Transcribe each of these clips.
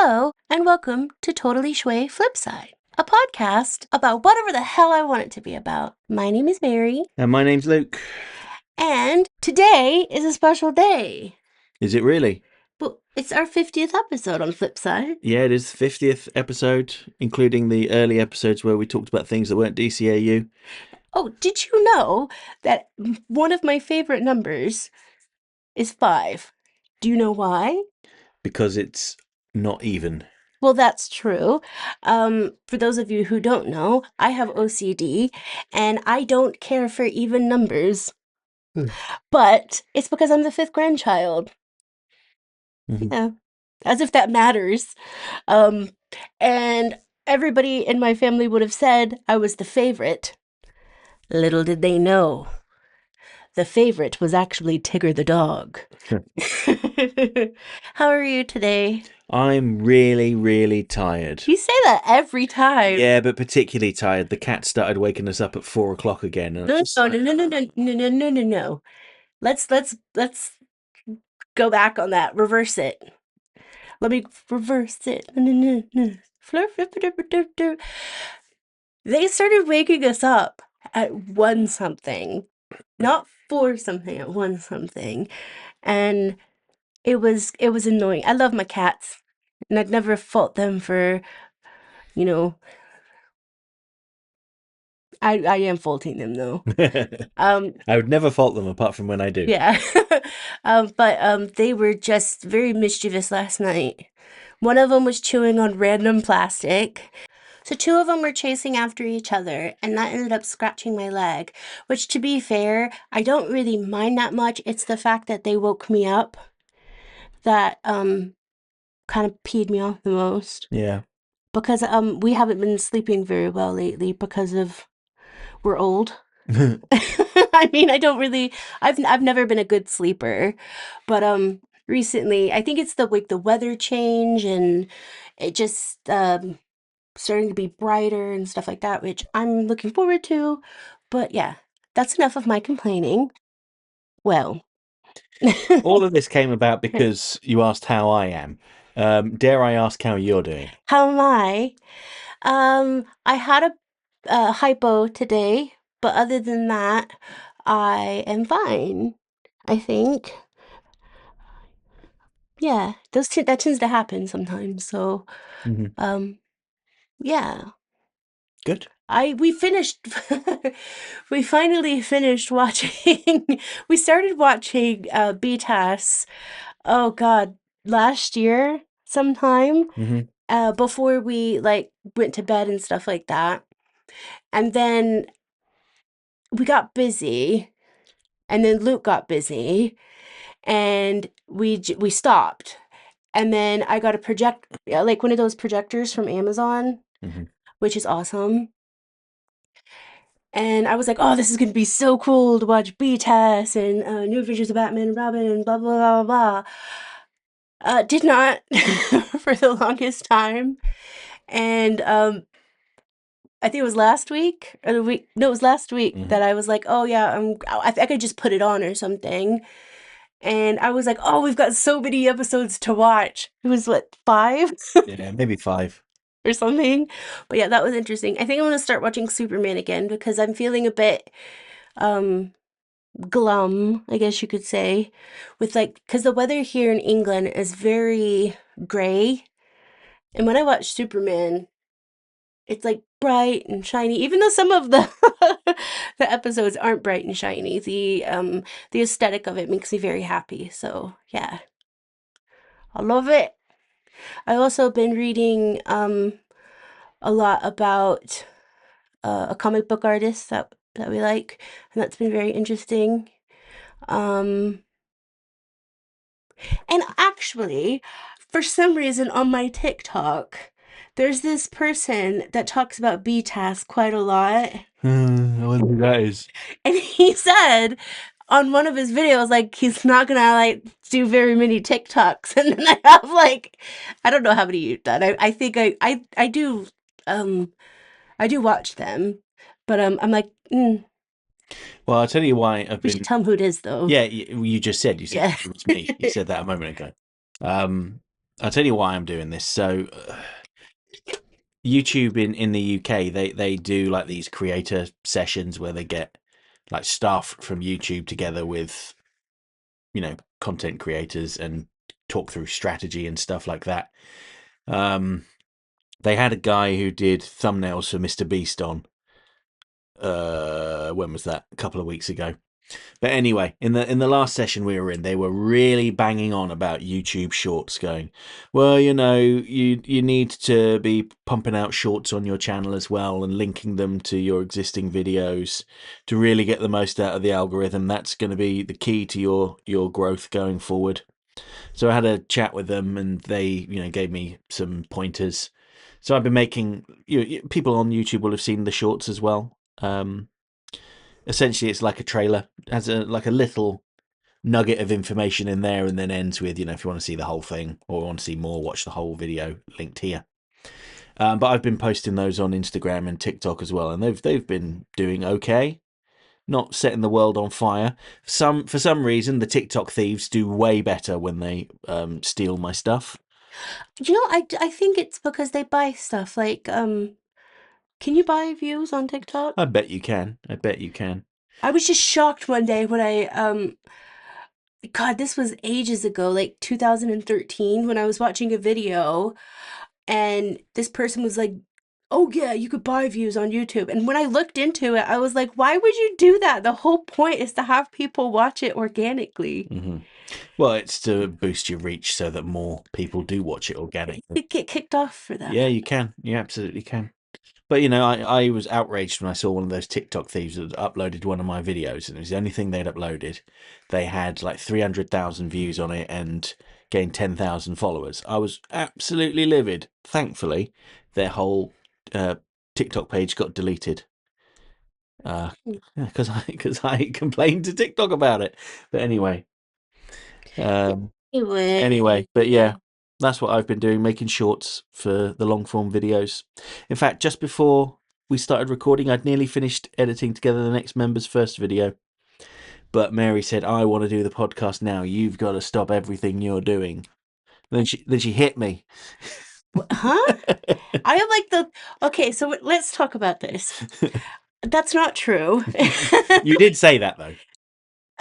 Hello, and welcome to Totally Schway Flipside, a podcast about whatever the hell I want it to be about. My name is Mary. And my name's Luke. And today is a special day. Is it really? Well, it's our 50th episode on Flipside. Yeah, it is the 50th episode, including the early episodes where we talked about things that weren't DCAU. Oh, did you know that one of my favorite numbers is 5? Do you know why? Because it's not even. Well, that's true. For those of you who don't know, I have OCD and I don't care for even numbers. But it's because I'm the 5th grandchild. Yeah, as if that matters. And everybody in my family would have said I was the favorite. Little did they know, the favorite was actually Tigger the dog. How are you today? I'm really, really tired. You say that every time. Yeah, but particularly tired. The cat started waking us up at 4 o'clock again. And No, no. Let's go back on that. Reverse it. Let me reverse it. They started waking us up at 1 something, not 4 something, at 1 something, and it was annoying. I love my cats, and I'd never fault them for, you know. I am faulting them though. I would never fault them apart from when I do. Yeah. But they were just very mischievous last night. One of them was chewing on random plastic. So 2 of them were chasing after each other, and that ended up scratching my leg, which, to be fair, I don't really mind that much. It's the fact that they woke me up that kind of peed me off the most. Yeah. Because we haven't been sleeping very well lately because of we're old. I mean, I don't really I've never been a good sleeper, but recently I think it's the weather change, and it just starting to be brighter and stuff like that, which I'm looking forward to. But yeah, that's enough of my complaining. Well, All of this came about because you asked how I am. Dare I ask how you're doing? how am I? I had a hypo today, but other than that, I am fine, I think. Yeah, that tends to happen sometimes. So, um, yeah. Good. We finished we finally finished watching we started watching BTAS, oh god, last year sometime, before we like went to bed and stuff like that. And then we got busy, and then Luke got busy, and we stopped. And then I got a like one of those projectors from Amazon, which is awesome. And I was like, oh, this is going to be so cool to watch BTS and New Adventures of Batman and Robin and blah, blah, blah, blah. Did not for the longest time. And I think it was last week or the week. No, it was last week that I was like, oh, yeah, I could just put it on or something. And I was like, oh, we've got so many episodes to watch. It was what, 5? Yeah, maybe 5. Or something. But yeah, that was interesting. I think I'm going to start watching Superman again because I'm feeling a bit glum, I guess you could say, with like, because the weather here in England is very gray. And when I watch Superman, it's like bright and shiny, even though some of the the episodes aren't bright and shiny. The aesthetic of it makes me very happy. So yeah, I love it. I also been reading a lot about a comic book artist that we like, and that's been very interesting. And actually, for some reason on my TikTok, there's this person that talks about BTAS quite a lot. I wonder who that is. And he said on one of his videos, like, he's not gonna like do very many TikToks. And then I have like, I don't know how many you've done. I think I do watch them, but I'm like, Well, I'll tell you why we should tell him who it is, though. Yeah, you just said. You said Yeah. it was me. You said that a moment ago. I'll tell you why I'm doing this. So, YouTube in the UK, they do like these creator sessions where they get like staff from YouTube together with, content creators and talk through strategy and stuff like that. They had a guy who did thumbnails for Mr. Beast on. When was that? A couple of weeks ago. But anyway, in the last session we were in, they were really banging on about YouTube Shorts, going, well, you need to be pumping out shorts on your channel as well and linking them to your existing videos to really get the most out of the algorithm. That's going to be the key to your growth going forward. So I had a chat with them, and they gave me some pointers. So I've been making. People on YouTube will have seen the shorts as well. Essentially, it's like a trailer, has like a little nugget of information in there, and then ends with, if you want to see the whole thing or want to see more, watch the whole video linked here. But I've been posting those on Instagram and TikTok as well, and they've been doing okay. Not setting the world on fire. For some reason, the TikTok thieves do way better when they steal my stuff. I think it's because they buy stuff like can you buy views on TikTok? I bet you can. I was just shocked one day when I God, this was ages ago, like 2013, when I was watching a video and this person was like, "Oh yeah, you could buy views on YouTube." And when I looked into it, I was like, "Why would you do that? The whole point is to have people watch it organically." Mm-hmm. Well, it's to boost your reach so that more people do watch it organically. You get kicked off for that. Yeah, you can. You absolutely can. But I was outraged when I saw one of those TikTok thieves that uploaded one of my videos, and it was the only thing they'd uploaded. They had like 300,000 views on it and gained 10,000 followers. I was absolutely livid. Thankfully, their whole TikTok page got deleted because I complained to TikTok about it. But anyway, but yeah. That's what I've been doing, making shorts for the long form videos. In fact, just before we started recording, I'd nearly finished editing together the next member's first video. But Mary said, I want to do the podcast now. You've got to stop everything you're doing. Then she hit me. Huh? I am like okay, so let's talk about this. That's not true. You did say that though.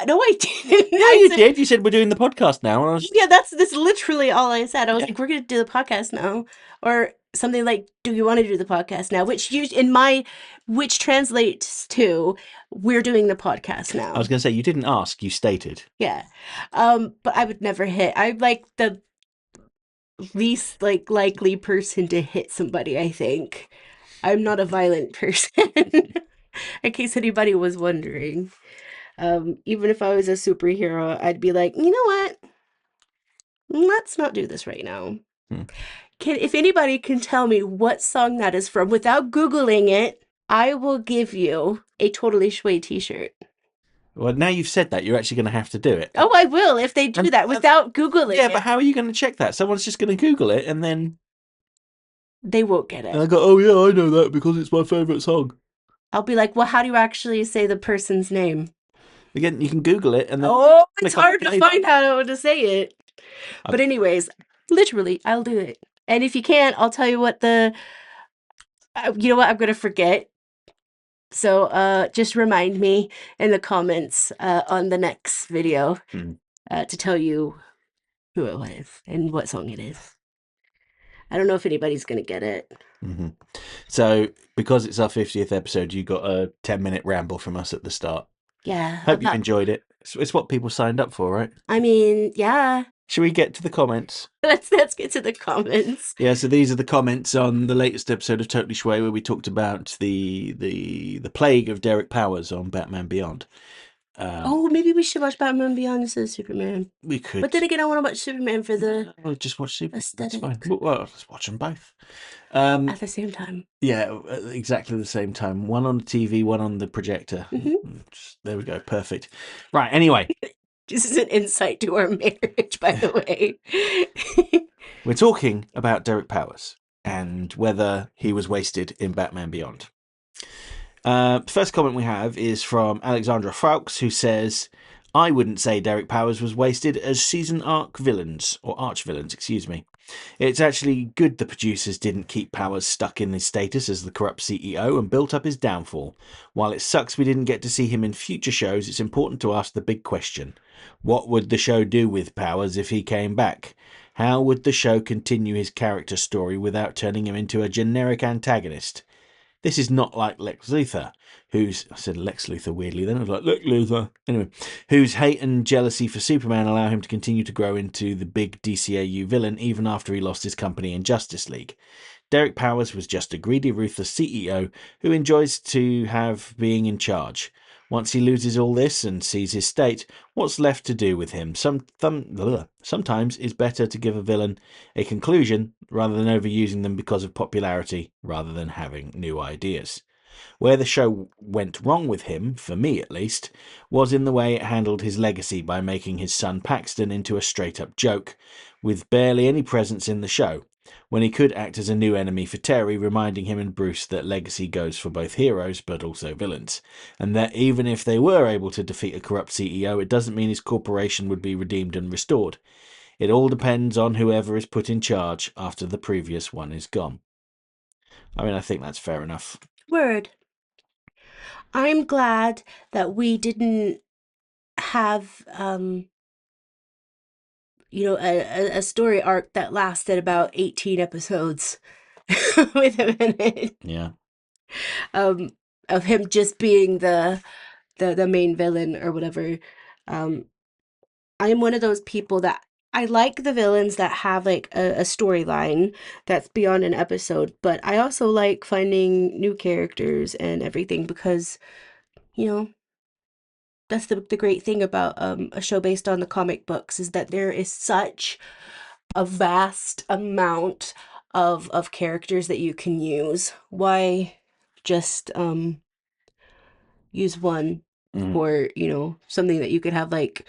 No, I didn't. Yeah, you did. You said we're doing the podcast now. And yeah, that's literally all I said. I was like, we're going to do the podcast now, or something like, "Do you want to do the podcast now?" Which translates to, "We're doing the podcast now." I was going to say, you didn't ask. You stated. Yeah, but I would never hit. I'm like the least likely person to hit somebody. I think I'm not a violent person. In case anybody was wondering. Even if I was a superhero, I'd be like, you know what? Let's not do this right now. If anybody can tell me what song that is from without Googling it, I will give you a Totally Schway t-shirt. Well, now you've said that, you're actually going to have to do it. Oh, I will if they do that without Googling it. Yeah, but how are you going to check that? Someone's just going to Google it and then... They won't get it. And I go, oh yeah, I know that because it's my favourite song. I'll be like, well, how do you actually say the person's name? Again, you can Google it and then... Oh, it's hard to find how to say it. But anyways, literally, I'll do it. And if you can't, I'll tell you what you know what? I'm going to forget. So just remind me in the comments on the next video to tell you who it was and what song it is. I don't know if anybody's going to get it. Mm-hmm. So, because it's our 50th episode, you got a 10-minute ramble from us at the start. Yeah. Hope you've enjoyed it. It's what people signed up for, right? I mean, yeah. Should we get to the comments? Let's get to the comments. Yeah, so these are the comments on the latest episode of Totally Schway, where we talked about the plague of Derek Powers on Batman Beyond. Maybe we should watch Batman Beyond instead of Superman. We could. But then again, I want to watch Superman for the... I'll just watch Superman. Aesthetic. That's fine. Well, let's watch them both. At the same time. Yeah, exactly the same time. One on the TV, one on the projector. Mm-hmm. There we go. Perfect. Right, anyway. This is an insight to our marriage, by the way. We're talking about Derek Powers and whether he was wasted in Batman Beyond. First comment we have is from Alexandra Fawkes, who says, I wouldn't say Derek Powers was wasted as season arch villains, excuse me. It's actually good the producers didn't keep Powers stuck in his status as the corrupt CEO and built up his downfall. While it sucks we didn't get to see him in future shows, it's important to ask the big question. What would the show do with Powers if he came back? How would the show continue his character story without turning him into a generic antagonist? This is not like Lex Luthor, I said Lex Luthor weirdly then, I was like, Lex Luthor. Anyway, whose hate and jealousy for Superman allow him to continue to grow into the big DCAU villain even after he lost his company in Justice League. Derek Powers was just a greedy, ruthless CEO who enjoys to have being in charge. Once he loses all this and sees his state, what's left to do with him? Sometimes it's better to give a villain a conclusion rather than overusing them because of popularity, rather than having new ideas. Where the show went wrong with him, for me at least, was in the way it handled his legacy by making his son Paxton into a straight-up joke, with barely any presence in the show, when he could act as a new enemy for Terry, reminding him and Bruce that legacy goes for both heroes but also villains, and that even if they were able to defeat a corrupt CEO, it doesn't mean his corporation would be redeemed and restored. It all depends on whoever is put in charge after the previous one is gone. I mean, I think that's fair enough. Word. I'm glad that we didn't have, a story arc that lasted about 18 episodes with him in it. Yeah. Um, of him just being the main villain or whatever. Um, I am one of those people that I like the villains that have like a storyline that's beyond an episode, but I also like finding new characters and everything because, you know, that's the great thing about a show based on the comic books is that there is such a vast amount of characters that you can use. Why just use one for, something that you could have like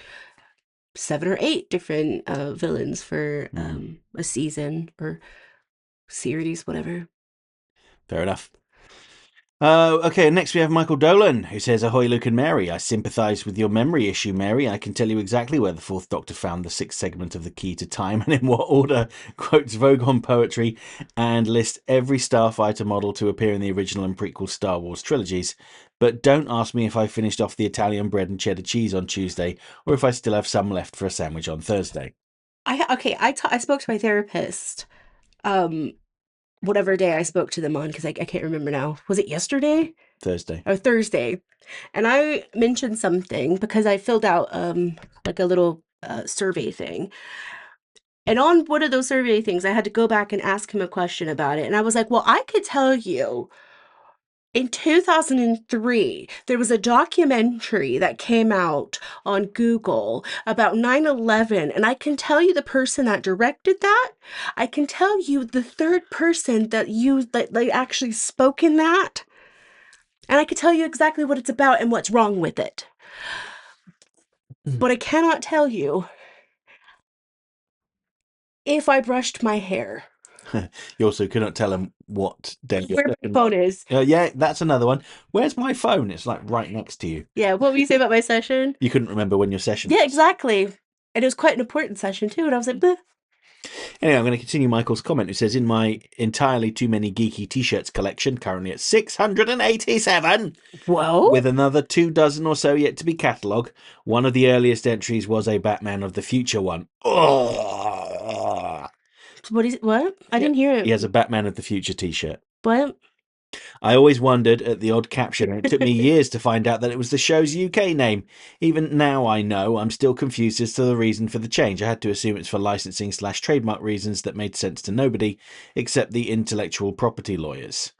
7 or 8 different villains for a season or series, whatever. Fair enough. Okay, next we have Michael Dolan, who says, Ahoy, Luke and Mary. I sympathise with your memory issue, Mary. I can tell you exactly where the Fourth Doctor found the 6th segment of the Key to Time and in what order, quotes Vogon poetry, and lists every starfighter model to appear in the original and prequel Star Wars trilogies. But don't ask me if I finished off the Italian bread and cheddar cheese on Tuesday, or if I still have some left for a sandwich on Thursday. I spoke to my therapist whatever day I spoke to them on, because I can't remember now. Was it yesterday? Thursday. Or Thursday. And I mentioned something because I filled out like a little survey thing. And on one of those survey things, I had to go back and ask him a question about it. And I was like, well, I could tell you in 2003, there was a documentary that came out on Google about 9/11, and I can tell you the person that directed that. I can tell you the third person that actually spoke in that, and I can tell you exactly what it's about and what's wrong with it. But I cannot tell you if I brushed my hair. You also cannot tell him what day. Where my phone is. Yeah, that's another one. Where's my phone? It's like right next to you. Yeah, what were you say about my session? You couldn't remember when your session Yeah, was. exactly. And it was quite an important session too. And I was like, bleh. Anyway, I'm going to continue Michael's comment, who says, in my entirely too many geeky t-shirts collection, currently at 687, Whoa. with another 24 or so yet to be catalogued, one of the earliest entries was a Batman of the Future one. Oh. What? I didn't hear it. He has a Batman of the Future t-shirt. What? I always wondered at the odd caption, and it took me years to find out that it was the show's UK name. Even now I know, I'm still confused as to the reason for the change. I had to assume it's for licensing/trademark reasons that made sense to nobody, except the intellectual property lawyers.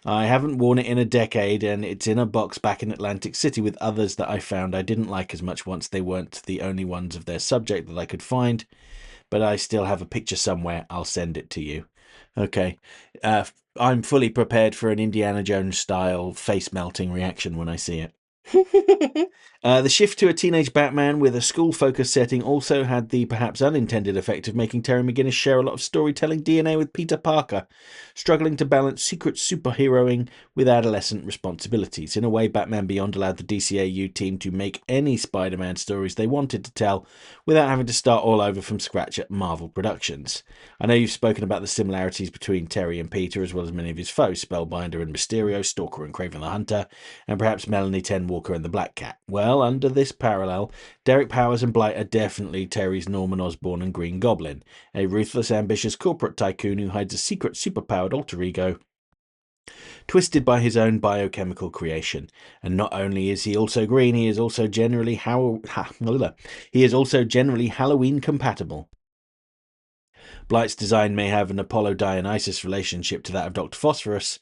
I haven't worn it in a decade, and it's in a box back in Atlantic City with others that I found I didn't like as much once they weren't the only ones of their subject that I could find. But I still have a picture somewhere. I'll send it to you. Okay. I'm fully prepared for an Indiana Jones style face melting reaction when I see it. The shift to a teenage Batman with a school-focused setting also had the perhaps unintended effect of making Terry McGinnis share a lot of storytelling DNA with Peter Parker, struggling to balance secret superheroing with adolescent responsibilities. In a way, Batman Beyond allowed the DCAU team to make any Spider-Man stories they wanted to tell without having to start all over from scratch at Marvel Productions. I know you've spoken about the similarities between Terry and Peter, as well as many of his foes, Spellbinder and Mysterio, Stalker and Kraven the Hunter, and perhaps Melanie Ten Walker and the Black Cat. Well, under this parallel, Derek Powers and Blight are definitely Terry's Norman Osborn and Green Goblin, a ruthless, ambitious corporate tycoon who hides a secret superpowered alter ego twisted by his own biochemical creation. And not only is he also green, he is also generally Halloween compatible. Blight's design may have an Apollo-Dionysus relationship to that of Dr. Phosphorus,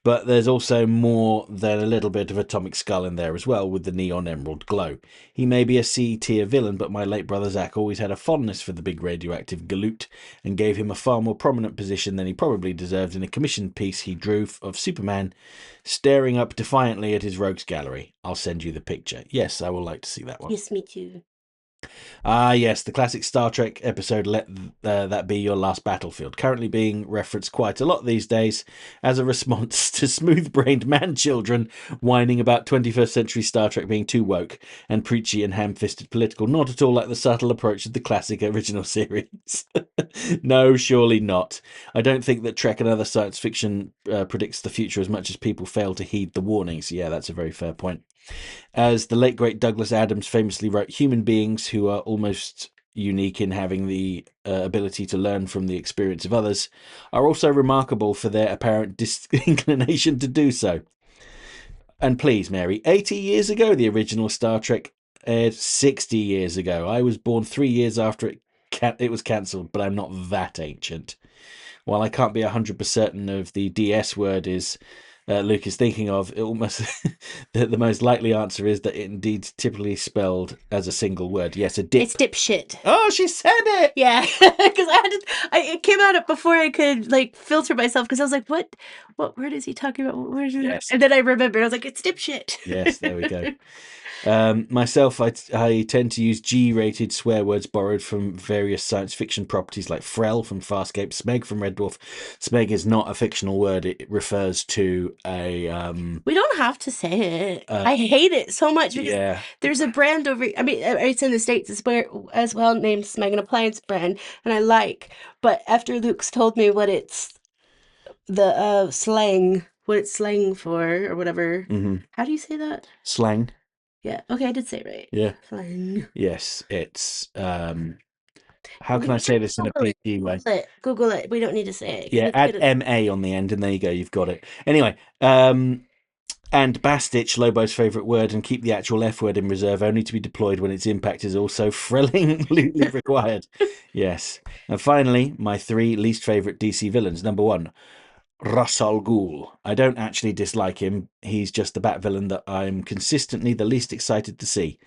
but there's also more than a little bit of Atomic Skull in there as well, with the neon emerald glow. He may be a C-tier villain, but my late brother Zach always had a fondness for the big radioactive galoot, and gave him a far more prominent position than he probably deserved in a commissioned piece he drew of Superman, staring up defiantly at his rogues gallery. I'll send you the picture. Yes, I would like to see that one. Yes, me too. Ah, yes, the classic Star Trek episode, Let That Be Your Last Battlefield, currently being referenced quite a lot these days as a response to smooth-brained man-children whining about 21st century Star Trek being too woke and preachy and ham-fisted political, not at all like the subtle approach of the classic original series. No, surely not. I don't think that Trek and other science fiction predicts the future as much as people fail to heed the warnings. Yeah, that's a very fair point. As the late great Douglas Adams famously wrote, human beings who are almost unique in having the ability to learn from the experience of others are also remarkable for their apparent disinclination to do so. And please, Mary, 80 years ago, the original Star Trek aired 60 years ago. I was born 3 years after it was cancelled, but I'm not that ancient. While I can't be 100% certain of the DS word is Luke is thinking of, it almost the most likely answer is that it indeed typically spelled as a single word. Yes, a dip. It's dipshit. Oh, she said it. Yeah, because it came out before I could like filter myself because I was like, what word is he talking about? What word is it? Yes. And then I remembered. I was like, it's dipshit. Yes, there we go. Myself, I tend to use G-rated swear words borrowed from various science fiction properties like Frel from Farscape, Smeg from Red Dwarf. Smeg is not a fictional word. It refers to a... We don't have to say it. I hate it so much because there's a brand over... I mean, it's in the States as well named Smeg, an appliance brand, and I like. But after Luke's told me what it's... the slang... what it's slang for, or whatever. Mm-hmm. How do you say that? Slang. Yeah. Okay, I did say it right. Yeah. Slang. Yes, it's how can I say this in a PG way? Google it. We don't need to say it. Yeah, add MA on the end, and there you go. You've got it. Anyway, and Bastich, Lobo's favourite word, and keep the actual F word in reserve, only to be deployed when its impact is also thrillingly required. Yes. And finally, my 3 least favourite DC villains. Number 1. Ra's al Ghul. I don't actually dislike him. He's just the Bat villain that I'm consistently the least excited to see.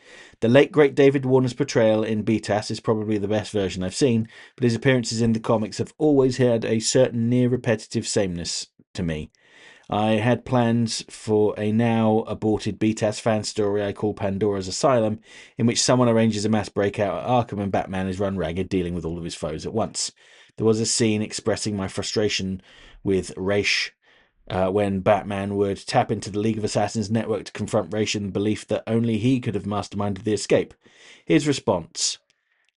The late great David Warner's portrayal in BTAS is probably the best version I've seen, but his appearances in the comics have always had a certain near repetitive sameness to me. I had plans for a now aborted BTAS fan story I call Pandora's Asylum, in which someone arranges a mass breakout at Arkham and Batman is run ragged, dealing with all of his foes at once. There was a scene expressing my frustration with Raish when Batman would tap into the League of Assassins network to confront Raish in the belief that only he could have masterminded the escape. His response: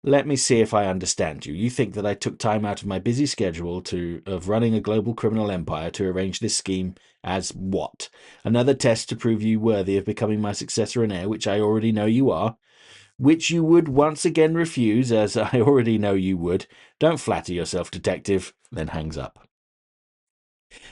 let me see if I understand you. You think that I took time out of my busy schedule of running a global criminal empire to arrange this scheme as what? Another test to prove you worthy of becoming my successor and heir, which I already know you are? Which you would once again refuse, as I already know you would. Don't flatter yourself, detective. Then hangs up.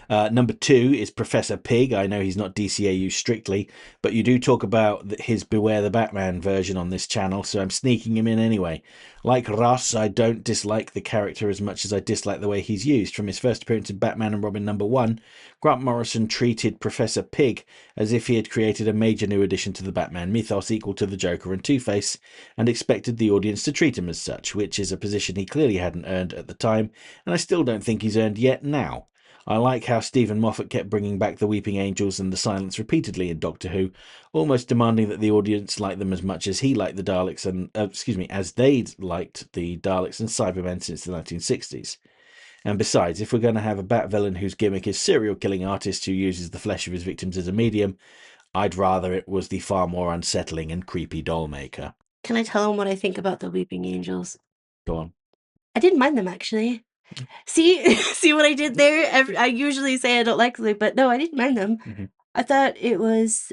Number 2 is Professor Pig. I know he's not DCAU strictly, but you do talk about his Beware the Batman version on this channel, so I'm sneaking him in anyway. Like Russ, I don't dislike the character as much as I dislike the way he's used. From his first appearance in Batman and Robin number 1, Grant Morrison treated Professor Pig as if he had created a major new addition to the Batman mythos equal to the Joker and Two-Face, and expected the audience to treat him as such, which is a position he clearly hadn't earned at the time, and I still don't think he's earned yet now. I like how Stephen Moffat kept bringing back the Weeping Angels and the Silence repeatedly in Doctor Who, almost demanding that the audience like them as much as he liked the Daleks and, as they'd liked the Daleks and Cybermen since the 1960s. And besides, if we're going to have a Bat villain whose gimmick is serial killing artist who uses the flesh of his victims as a medium, I'd rather it was the far more unsettling and creepy doll maker. Can I tell him what I think about the Weeping Angels? Go on. I didn't mind them, actually. See, see what I did there? I usually say I don't like them, but no, I didn't mind them. Mm-hmm. I thought it was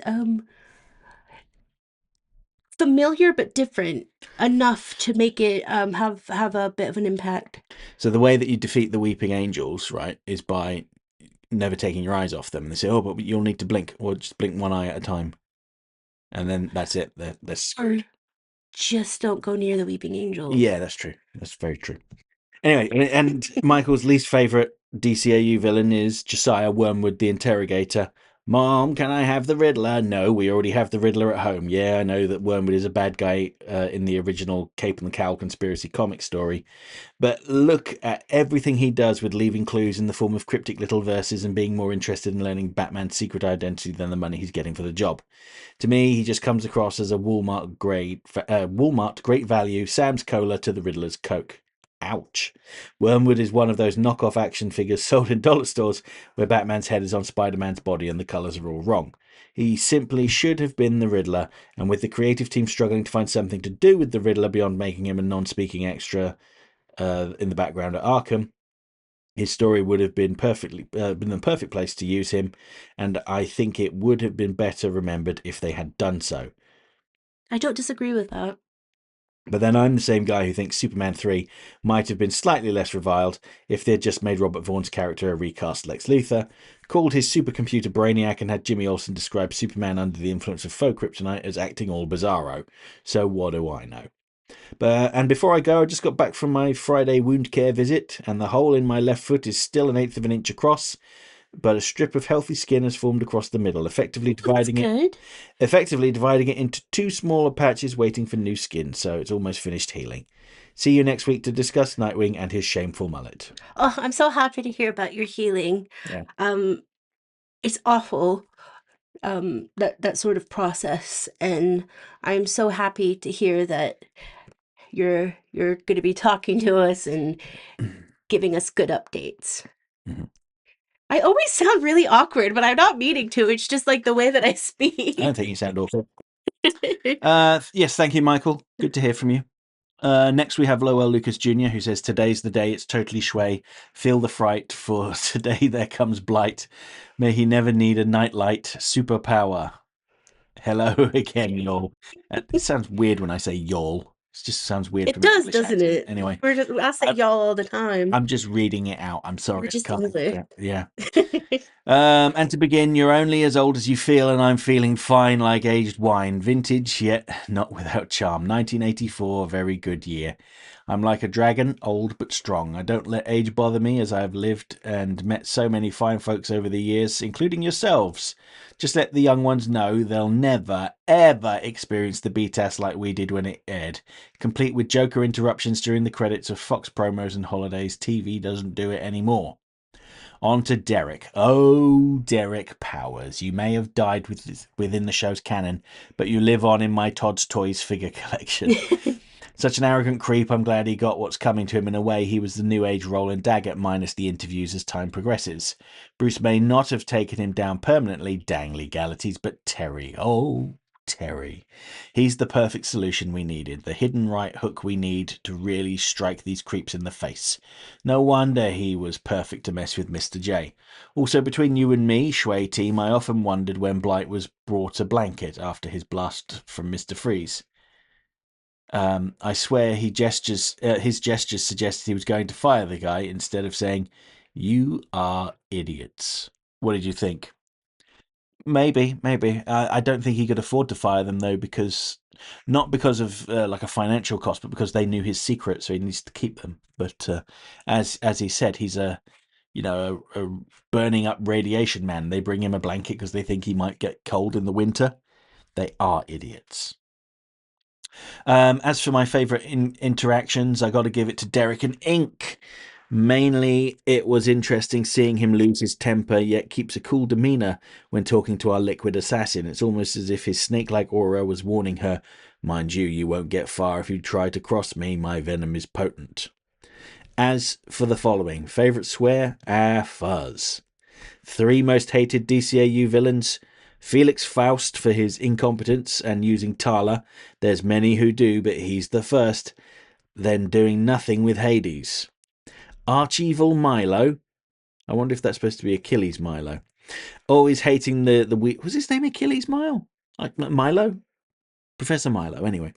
familiar but different enough to make it have a bit of an impact. So the way that you defeat the Weeping Angels, right, is by never taking your eyes off them. And they say, "Oh, but you'll need to blink, or just blink one eye at a time," and then that's it. They're screwed. Just don't go near the Weeping Angels. Yeah, that's true. That's very true. Anyway, and Michael's least favourite DCAU villain is Josiah Wormwood, the Interrogator. Mom, can I have the Riddler? No, we already have the Riddler at home. Yeah, I know that Wormwood is a bad guy in the original Cape and the Cowl conspiracy comic story. But look at everything he does with leaving clues in the form of cryptic little verses and being more interested in learning Batman's secret identity than the money he's getting for the job. To me, he just comes across as a Walmart great value Sam's Cola to the Riddler's Coke. Ouch. Wormwood is one of those knockoff action figures sold in dollar stores where Batman's head is on Spider-Man's body and the colours are all wrong. He simply should have been the Riddler, and with the creative team struggling to find something to do with the Riddler beyond making him a non-speaking extra in the background at Arkham, his story would have been been the perfect place to use him, and I think it would have been better remembered if they had done so. I don't disagree with that. But then I'm the same guy who thinks Superman 3 might have been slightly less reviled if they had just made Robert Vaughn's character a recast Lex Luthor, called his supercomputer Brainiac, and had Jimmy Olsen describe Superman under the influence of faux kryptonite as acting all bizarro. So what do I know? And before I go, I just got back from my Friday wound care visit, and the hole in my left foot is still 1/8 of an inch across, but a strip of healthy skin has formed across the middle, effectively dividing it into two smaller patches waiting for new skin, so it's almost finished healing. See you next week to discuss Nightwing and his shameful mullet. Oh, I'm so happy to hear about your healing. Yeah. It's awful, that sort of process, and I'm so happy to hear that you're going to be talking to us and giving us good updates. Mm-hmm. I always sound really awkward, but I'm not meaning to. It's just like the way that I speak. I don't think you sound awful. Yes, thank you, Michael. Good to hear from you. Next, we have Lowell Lucas Jr., who says, "Today's the day, it's totally Schway. Feel the fright, for today there comes Blight. May he never need a nightlight. Superpower. Hello again, y'all." It sounds weird when I say y'all. It just sounds weird. It does, doesn't it? Anyway, I say y'all all the time. I'm just reading it out. I'm sorry. We're just English. Yeah. And to begin, you're only as old as you feel, and I'm feeling fine like aged wine. Vintage, yet not without charm. 1984, very good year. I'm like a dragon, old but strong. I don't let age bother me, as I have lived and met so many fine folks over the years, including yourselves. Just let the young ones know they'll never, ever experience the BTAS like we did when it aired. Complete with Joker interruptions during the credits of Fox promos and holidays. TV doesn't do it anymore. On to Derek. Oh, Derek Powers. You may have died within the show's canon, but you live on in my Todd's Toys figure collection. Such an arrogant creep, I'm glad he got what's coming to him. In a way, he was the new age Roland Daggett minus the interviews as time progresses. Bruce may not have taken him down permanently, dang legalities, but Terry, oh, Terry. He's the perfect solution we needed, the hidden right hook we need to really strike these creeps in the face. No wonder he was perfect to mess with Mr. J. Also, between you and me, Schway team, I often wondered when Blight was brought a blanket after his blast from Mr. Freeze. I swear his gestures suggested he was going to fire the guy instead of saying, "You are idiots." What did you think? Maybe. I don't think he could afford to fire them though, not because of like a financial cost, but because they knew his secret, so he needs to keep them. But as he said, he's a burning up radiation man. They bring him a blanket because they think he might get cold in the winter. They are idiots. As for my favourite interactions, I got to give it to Derek and Ink. Mainly, it was interesting seeing him lose his temper, yet keeps a cool demeanor when talking to our liquid assassin. It's almost as if his snake-like aura was warning her, mind you, you won't get far if you try to cross me, my venom is potent. As for the following, favourite swear? Fuzz. 3 most hated DCAU villains. Felix Faust for his incompetence and using Tala. There's many who do, but he's the first. Then doing nothing with Hades. Archevil Milo. I wonder if that's supposed to be Achilles Milo. Always hating the was his name Achilles Milo? Professor Milo, anyway.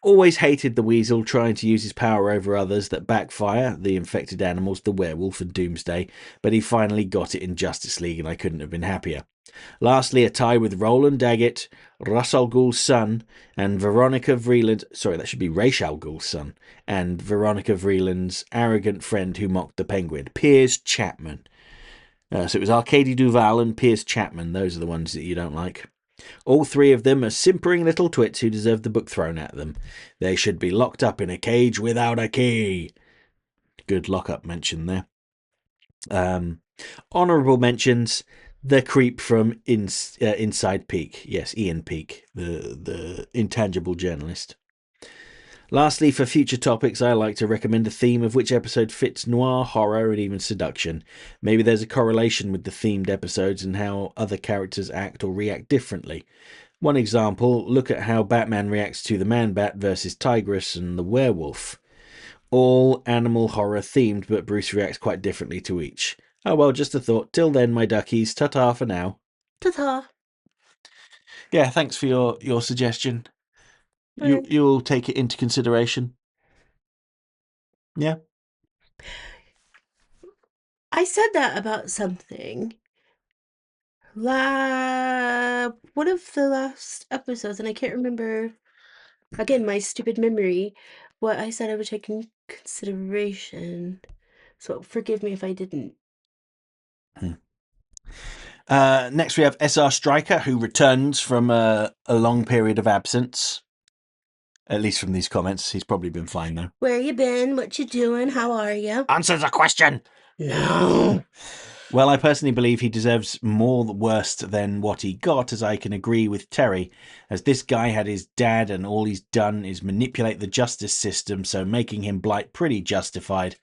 Always hated the weasel trying to use his power over others that backfire, the infected animals, the werewolf, and Doomsday, but he finally got it in Justice League and I couldn't have been happier. Lastly, a tie with Roland Daggett, Ra's al Ghul's son, and Veronica Vreeland. Sorry, that should be Ra's al Ghul's son, and Veronica Vreeland's arrogant friend who mocked the Penguin, Piers Chapman. So it was Arcady Duval and Piers Chapman. Those are the ones that you don't like. All 3 of them are simpering little twits who deserve the book thrown at them. They should be locked up in a cage without a key. Good lock-up mention there. Honourable mentions: the creep from Inside Peak. Yes, Ian Peak, the intangible journalist. Lastly, for future topics, I like to recommend a theme of which episode fits noir, horror, and even seduction. Maybe there's a correlation with the themed episodes and how other characters act or react differently. One example, look at how Batman reacts to the Man-Bat versus Tigress and the werewolf. All animal horror themed, but Bruce reacts quite differently to each. Oh well, just a thought. Till then, my duckies, ta-ta for now. Ta-ta. Yeah, thanks for your suggestion. Bye. You'll take it into consideration. Yeah. I said that about something. One of the last episodes, and I can't remember, again, my stupid memory, what I said I would take in consideration. So forgive me if I didn't. Next, we have SR Striker, who returns from a long period of absence. At least from these comments. He's probably been fine, though. Where you been? What you doing? How are you? Answer the question! No. Well, I personally believe he deserves more worst than what he got, as I can agree with Terry, as this guy had his dad and all he's done is manipulate the justice system, so making him Blight pretty justified,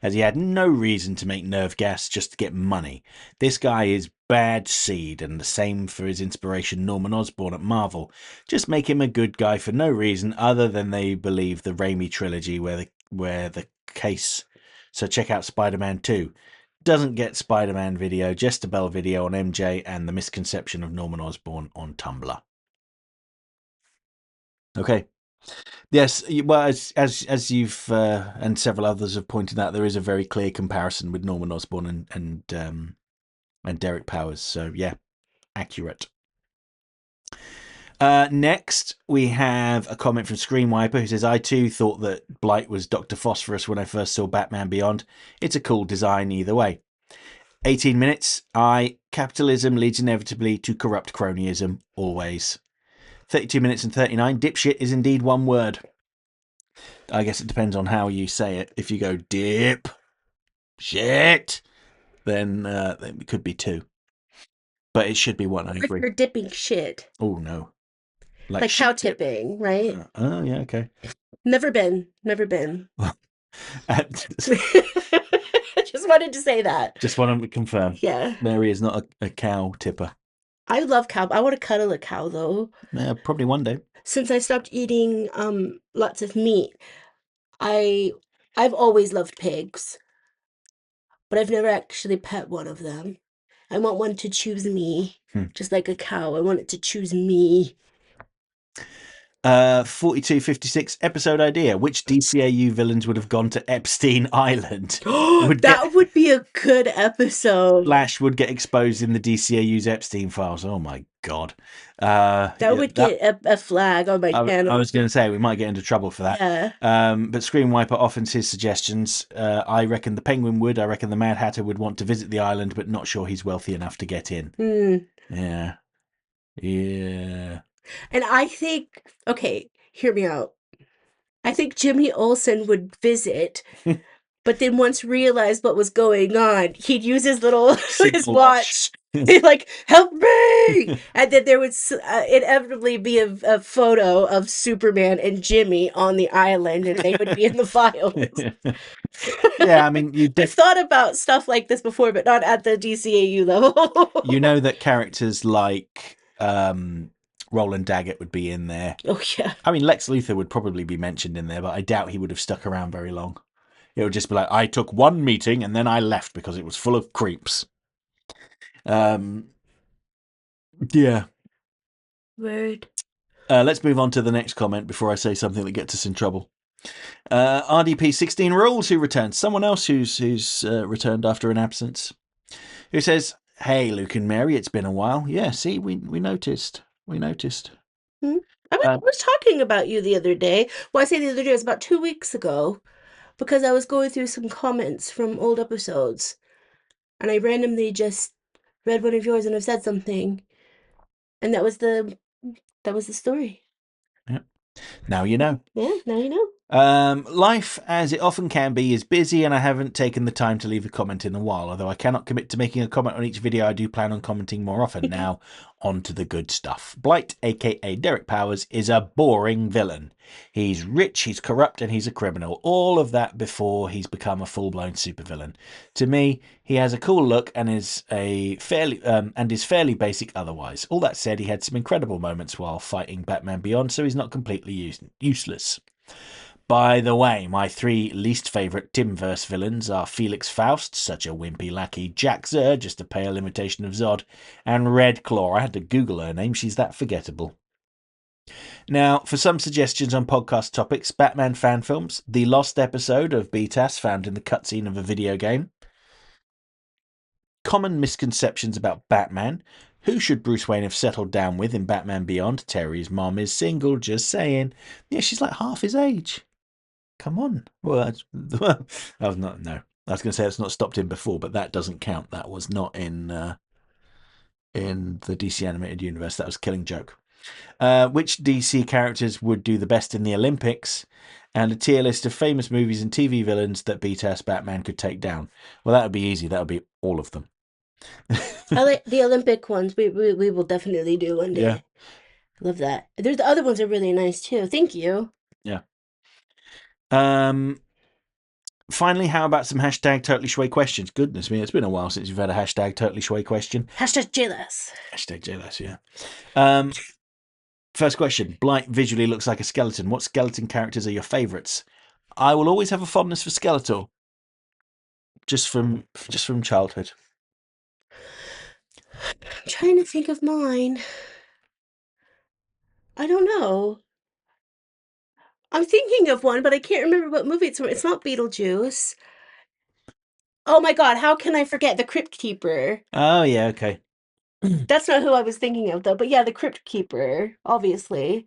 as he had no reason to make nerve gas just to get money. This guy is bad seed, and the same for his inspiration Norman Osborn at Marvel. Just make him a good guy for no reason other than they believe the Raimi trilogy where the case. So check out Spider-Man 2. Doesn't get Spider-Man video, just a Bell video on MJ and the misconception of Norman Osborn on Tumblr. Okay. Yes, well, as you've and several others have pointed out, there is a very clear comparison with Norman Osborn and Derek Powers. So yeah, accurate. Next, we have a comment from Screenwiper who says, I too thought that Blight was Dr. Phosphorus when I first saw Batman Beyond. It's a cool design either way. 18 minutes. Capitalism leads inevitably to corrupt cronyism, always. 32 minutes and 39. Dipshit is indeed one word. I guess it depends on how you say it. If you go dip, shit, then it could be 2. But it should be 1, I If agree. you're dipping shit. Oh, no. Like cow tipping, right? Oh, yeah, okay. Never been. Never been. Just wanted to say that. Just wanted to confirm. Yeah. Mary is not a cow tipper. I love cow. I want to cuddle a cow, though. Yeah, probably one day. Since I stopped eating lots of meat, I've always loved pigs, but I've never actually pet one of them. I want one to choose me, just like a cow. I want it to choose me. 4256 episode idea. Which DCAU villains would have gone to Epstein Island? That would be a good episode. Flash would get exposed in the DCAU's Epstein files. Oh my god. That would get a flag on my channel. I was going to say we might get into trouble for that. Yeah. But Screenwiper offers his suggestions. I reckon the Penguin would. I reckon the Mad Hatter would want to visit the island, but not sure he's wealthy enough to get in. Yeah. Yeah. And I think, okay, hear me out. I think Jimmy Olsen would visit, but then once realized what was going on, he'd use his little his Signal watch. watch. He'd like, help me! And then there would inevitably be a photo of Superman and Jimmy on the island, and they would be in the files. Yeah, I mean, I've thought about stuff like this before, but not at the DCAU level. you know that characters like Roland Daggett would be in there. Oh, yeah. I mean, Lex Luthor would probably be mentioned in there, but I doubt he would have stuck around very long. It would just be like, I took one meeting and then I left because it was full of creeps. Yeah. Word. Let's move on to the next comment before I say something that gets us in trouble. RDP 16 Rules, who returns. Someone else who's returned after an absence. Who says, "Hey, Luke and Mary, it's been a while." Yeah, see, we noticed. We noticed. I was talking about you the other day. Well, I say the other day, it was about 2 weeks ago, because I was going through some comments from old episodes, and I randomly just read one of yours and I've said something, and that was the story. Yeah. Now you know. Yeah, now you know. Life, as it often can be, is busy, and I haven't taken the time to leave a comment in a while. Although I cannot commit to making a comment on each video, I do plan on commenting more often now. On to the good stuff. Blight, aka Derek Powers, is a boring villain. He's rich, he's corrupt, and he's a criminal. All of that before he's become a full-blown supervillain. To me, he has a cool look and is fairly basic otherwise. All that said, he had some incredible moments while fighting Batman Beyond, so he's not completely useless. By the way, my 3 least favourite Timverse villains are Felix Faust, such a wimpy lackey, Jack Zer, just a pale imitation of Zod, and Red Claw. I had to Google her name, she's that forgettable. Now, for some suggestions on podcast topics, Batman fan films, the lost episode of BTAS found in the cutscene of a video game, common misconceptions about Batman, who should Bruce Wayne have settled down with in Batman Beyond? Terry's mom is single, just saying. Yeah, she's like half his age. Come on. Well, I was not. No, I was going to say it's not stopped him before, but that doesn't count. That was not in the DC animated universe. That was Killing Joke. Which DC characters would do the best in the Olympics? And a tier list of famous movies and TV villains that BTS Batman could take down. Well, that would be easy. That would be all of them. I like the Olympic ones. We will definitely do one day. Yeah. Love that. There's the other ones are really nice too. Thank you. Yeah. Finally, how about some hashtag Totally Schway questions? Goodness me, it's been a while since you've had a hashtag Totally Schway question. Hashtag JLS. Hashtag JLS, yeah. First question. Blight visually looks like a skeleton. What skeleton characters are your favourites? I will always have a fondness for Skeletor. Just from childhood. I'm trying to think of mine. I don't know. I'm thinking of one, but I can't remember what movie it's from. It's not Beetlejuice. Oh my god, how can I forget the Crypt Keeper? Oh, yeah, okay. That's not who I was thinking of, though. But yeah, the Crypt Keeper, obviously.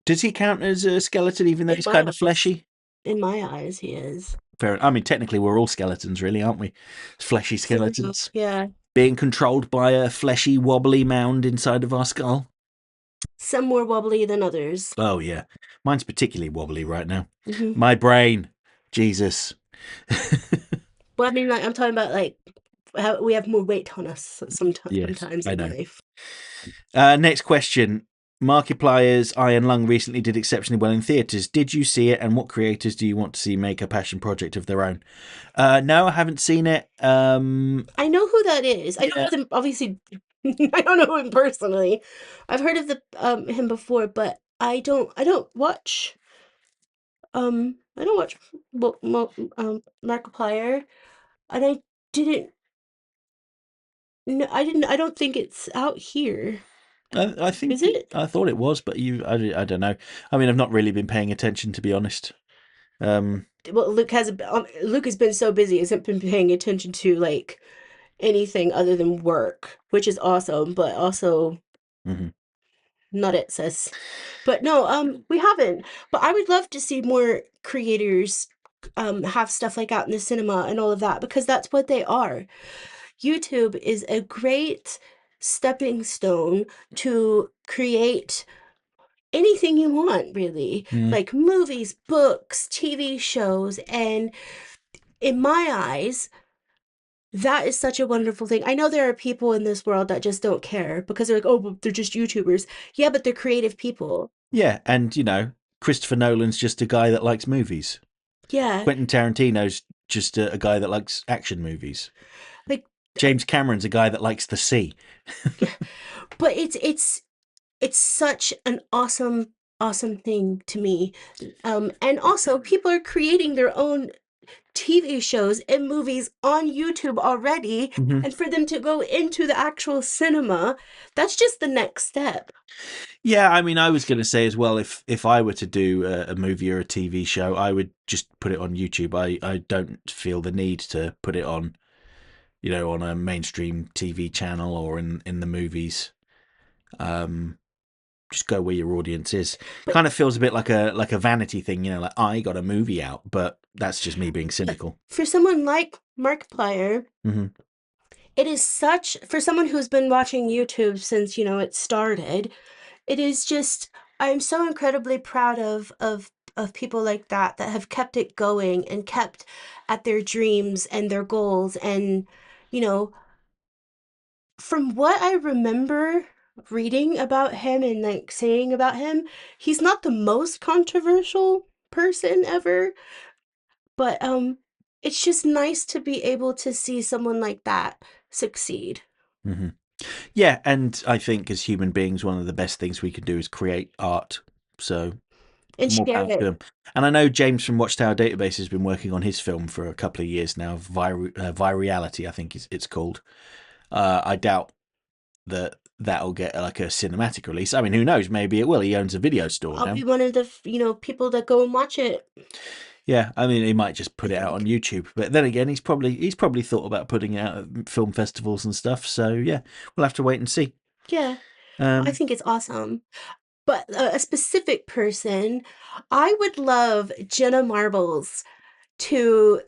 Does he count as a skeleton, even though he's kind of fleshy? In my eyes, he is. Fair. I mean, technically, we're all skeletons, really, aren't we? Fleshy skeletons. Yeah. Being controlled by a fleshy, wobbly mound inside of our skull. Some more wobbly than others. Oh, yeah. Mine's particularly wobbly right now. Mm-hmm. My brain. Jesus. Well, I mean, like, I'm talking about, like, how we have more weight on us sometimes in life. Next question. Markiplier's Iron Lung recently did exceptionally well in theatres. Did you see it, and what creators do you want to see make a passion project of their own? No, I haven't seen it. I know who that is. I know them, obviously. I don't know him personally. I've heard of him before, but I don't watch Markiplier, and I don't think it's out here. I think Is it? I thought it was, but I don't know. I mean, I've not really been paying attention, to be honest. Well, Luke has been so busy, he hasn't been paying attention to like anything other than work, which is awesome, but also not it, sis. But no, we haven't. But I would love to see more creators have stuff like out in the cinema and all of that, because that's what they are. YouTube is a great stepping stone to create anything you want, really. Like movies, books, TV shows, and in my eyes, that is such a wonderful thing. I know there are people in this world that just don't care because they're like, oh, well, they're just YouTubers. Yeah, but they're creative people. Yeah, and Christopher Nolan's just a guy that likes movies. Yeah, Quentin Tarantino's just a guy that likes action movies. like, James Cameron's a guy that likes the sea. yeah, but it's such an awesome thing to me. And also people are creating their own TV shows and movies on YouTube already, Hmm. and for them to go into the actual cinema, that's just the next step. Yeah, I mean, I was going to say as well, if I were to do a movie or a TV show, I would just put it on YouTube. I don't feel the need to put it on, on a mainstream TV channel or in the movies. Um, just go where your audience is. But Kind of feels a bit like a vanity thing, like I got a movie out, but that's just me being but cynical. for someone like Markiplier, Hmm. it is such for someone who's been watching YouTube since, it started, it is just I'm so incredibly proud of people like that have kept it going and kept at their dreams and their goals. And you know from what I remember reading about him and like saying about him, he's not the most controversial person ever, but it's just nice to be able to see someone like that succeed Hmm. Yeah, and I think as human beings, one of the best things we can do is create art. So and more share power to it. him. And I know James from Watchtower Database has been working on his film for a couple of years now. Virality, I think it's called. I doubt that that'll get like a cinematic release. I mean, who knows? Maybe it will. He owns a video store I'll be now. one of the people that go and watch it. Yeah, I mean, he might just put it out on YouTube. But then again, he's probably thought about putting it out at film festivals and stuff. So yeah, we'll have to wait and see. Yeah, I Um, think it's awesome. But a specific person, I would love Jenna Marbles to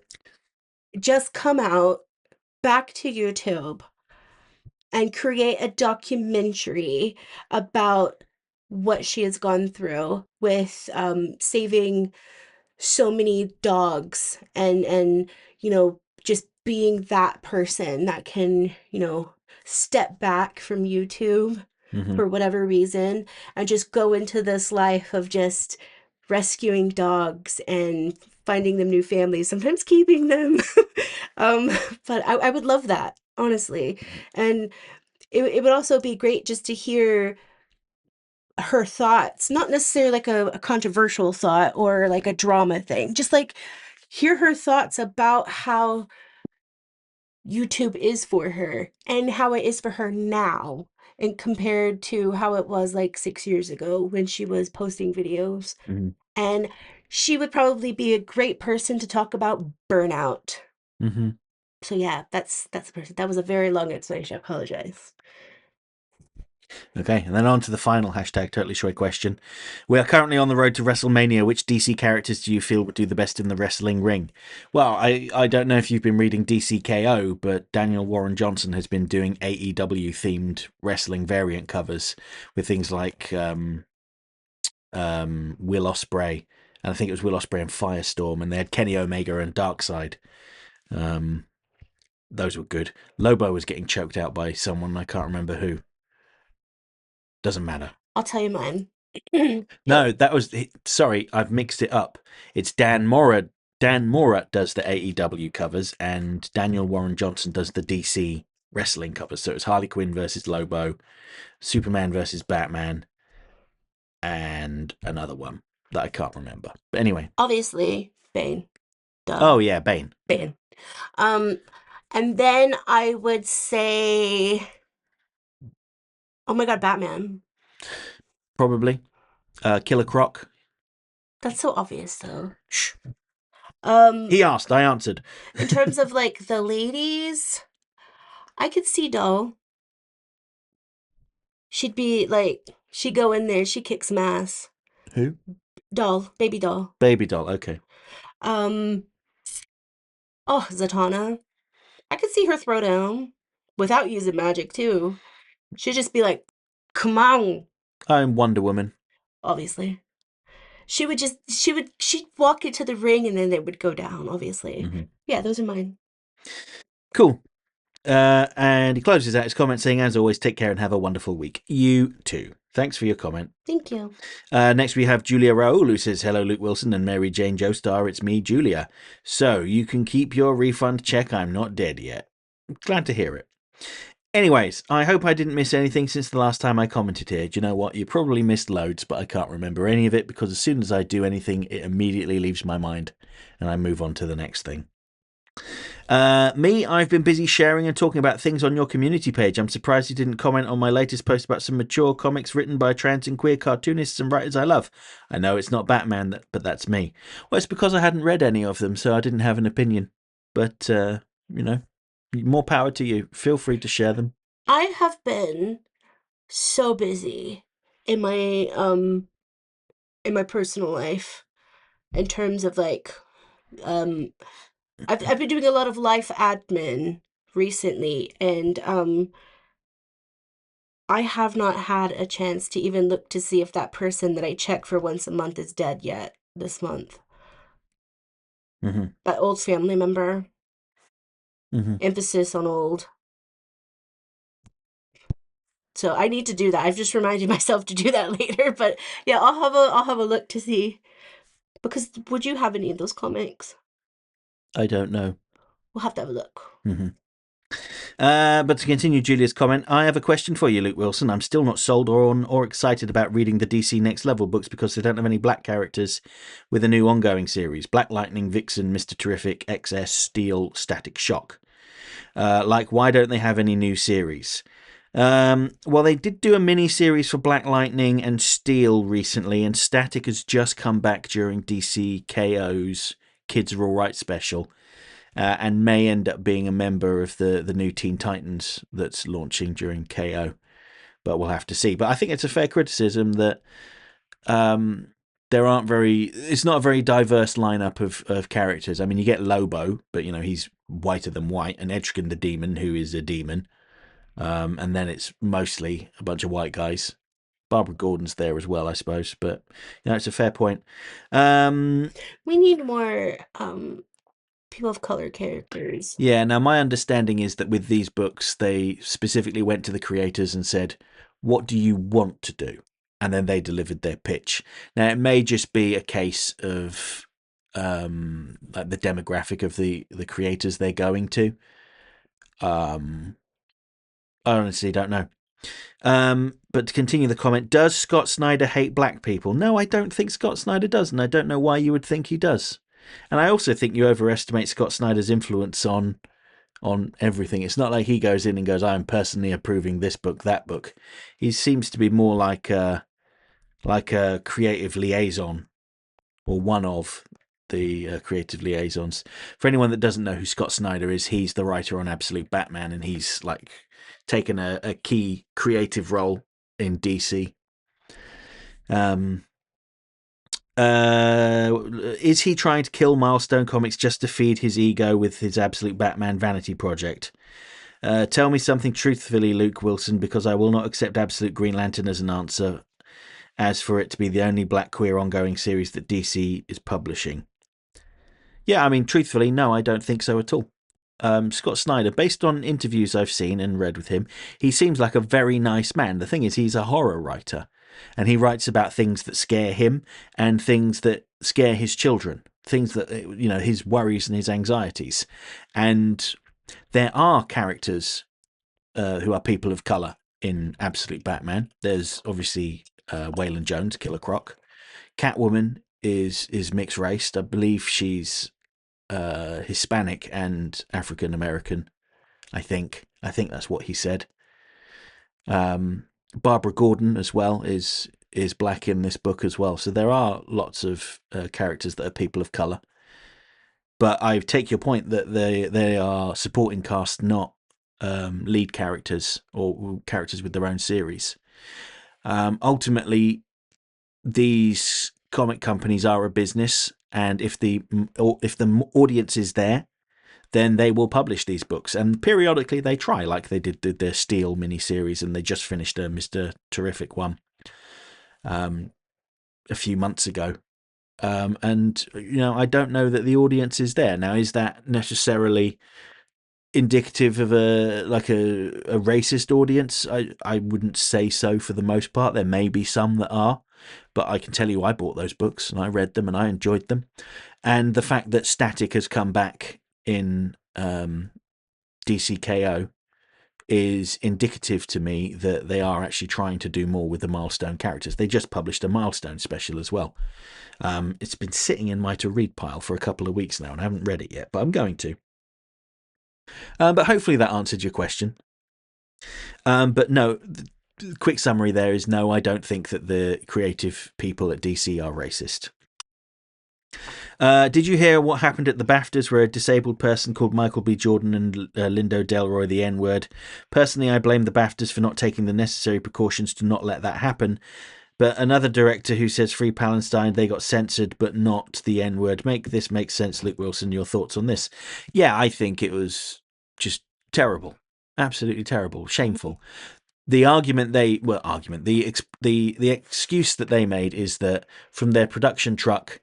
just come out back to YouTube and create a documentary about what she has gone through with saving so many dogs and just being that person that can step back from YouTube mhm, for whatever reason and just go into this life of just rescuing dogs and finding them new families, sometimes keeping them. um but I would love that, honestly. And it would also be great just to hear her thoughts, not necessarily like a controversial thought or like a drama thing, just like hear her thoughts about how YouTube is for her and how it is for her now, and compared to how it was like 6 years ago when she was posting videos. mhm, And she would probably be a great person to talk about burnout. mhm. So yeah, that's the person. That was a very long explanation. I apologize. Okay, and then on to the final hashtag Totally Schway question. We are currently on the road to WrestleMania. Which DC characters do you feel would do the best in the wrestling ring? Well, I don't know if you've been reading DCKO, but Daniel Warren Johnson has been doing AEW themed wrestling variant covers with things like Will Ospreay, and I think it was Will Ospreay and Firestorm, and they had Kenny Omega and Darkseid. Um, those were good. Lobo was getting choked out by someone, I can't remember who. Doesn't matter. I'll tell you mine. No, that was sorry, I've mixed it up. It's Dan Mora. Dan Mora does the AEW covers, and Daniel Warren Johnson does the DC wrestling covers. So it's Harley Quinn versus Lobo, Superman versus Batman, and another one that I can't remember. But anyway, Obviously, Bane. Duh. oh yeah, Bane Bane. Um, and then I would say, oh my God, Batman. probably. Killer Croc. That's so obvious, though. Shh. Um, He asked, I answered. in terms of like the ladies, I could see Doll. She'd be like, she'd go in there, she kicks some ass. Who? Doll, baby doll. Baby doll. Okay. Um, oh, Zatanna. I could see her throw down without using magic too. She'd just be like, come on, I'm Wonder Woman. obviously. she'd walk into the ring and then it would go down, obviously. Mhm. Yeah, those are mine. Cool. And he closes out his comment saying, as always, take care and have a wonderful week. You too. Thanks for your comment. Thank you. Next, we have Julia Raoul, who says, hello, Luke Wilson and Mary Jane Joestar. It's me, Julia. So you can keep your refund check. I'm not dead yet. Glad to hear it. Anyways, I hope I didn't miss anything since the last time I commented here. Do you know what? You probably missed loads, but I can't remember any of it because as soon as I do anything, it immediately leaves my mind and I move on to the next thing. I've been busy sharing and talking about things on your community page. I'm surprised you didn't comment on my latest post about some mature comics written by trans and queer cartoonists and writers I love. I know it's not Batman, but that's me. Well, it's because I hadn't read any of them, so I didn't have an opinion. But, more power to you. Feel free to share them. I have been so busy in my personal life in terms of like um I've been doing a lot of life admin recently, and I have not had a chance to even look to see if that person that I check for once a month is dead yet this month. Mm-hmm. That old family member. Mm-hmm. Emphasis on old. So I need to do that. I've just reminded myself to do that later. But yeah, I'll have a look to see. Because would you have any of those comics? I don't know. We'll have to have a look. Mm-hmm. But to continue Julia's comment, I have a question for you, Luke Wilson. I'm still not sold or excited about reading the DC Next Level books because they don't have any black characters with a new ongoing series. Black Lightning, Vixen, Mr. Terrific, XS, Steel, Static Shock. Why don't they have any new series? Well, they did do a mini series for Black Lightning and Steel recently, and Static has just come back during DCKO's Kids Are Alright special. And may end up being a member of the new Teen Titans that's launching during KO. But we'll have to see. But I think it's a fair criticism that it's not a very diverse lineup of characters. I mean, you get Lobo, but he's whiter than white, and Etrigan the Demon, who is a demon. And then it's mostly a bunch of white guys. Barbara Gordon's there as well, I suppose. But it's a fair point. We need more people of color characters. Yeah, now my understanding is that with these books, they specifically went to the creators and said, what do you want to do? And then they delivered their pitch. Now, it may just be a case of like the demographic of the creators they're going to. I honestly don't know. But to continue the comment, does Scott Snyder hate black people? No, I don't think Scott Snyder does, and I don't know why you would think he does. And I also think you overestimate Scott Snyder's influence on everything. It's not like he goes in and goes, I'm personally approving this book, that book. He seems to be more like a creative liaison, or one of the creative liaisons. For anyone that doesn't know who Scott Snyder is, he's the writer on Absolute Batman, and he's like taken a key creative role in DC. Is he trying to kill Milestone Comics just to feed his ego with his Absolute Batman vanity project? Tell me something truthfully, Luke Wilson, because I will not accept Absolute Green Lantern as an answer, as for it to be the only black queer ongoing series that DC is publishing. Yeah, I mean, truthfully, no, I don't think so at all. Scott Snyder, based on interviews I've seen and read with him, he seems like a very nice man. The thing is, he's a horror writer, and he writes about things that scare him and things that scare his children, things that, his worries and his anxieties. And there are characters who are people of colour in Absolute Batman. There's obviously Waylon Jones, Killer Croc. Catwoman is mixed raced. I believe she's Hispanic and African American. I think that's what he said. Barbara Gordon as well is black in this book as well. So there are lots of characters that are people of color. But I take your point that they are supporting cast, not lead characters or characters with their own series. Ultimately, these comic companies are a business, and if the audience is there, then they will publish these books. And periodically they try, like they did their Steel miniseries, and they just finished a Mr. Terrific one a few months ago. And I don't know that the audience is there now. Is that necessarily indicative of a racist audience? I wouldn't say so for the most part. There may be some that are, but I can tell you I bought those books and I read them and I enjoyed them. And the fact that Static has come back in DCKO is indicative to me that they are actually trying to do more with the Milestone characters. They just published a Milestone special as well. It's been sitting in my to read pile for a couple of weeks now and I haven't read it yet, but I'm going to. But hopefully that answered your question. But no, the quick summary there is no, I don't think that the creative people at DC are racist. Did you hear what happened at the BAFTAs where a disabled person called Michael B. Jordan and Lindo Delroy the N-word? Personally, I blame the BAFTAs for not taking the necessary precautions to not let that happen. But another director who says Free Palestine, they got censored, but not the N-word. Make sense, Luke Wilson. Your thoughts on this? Yeah, I think it was just terrible. Absolutely terrible. Shameful. The argument the excuse that they made is that from their production truck,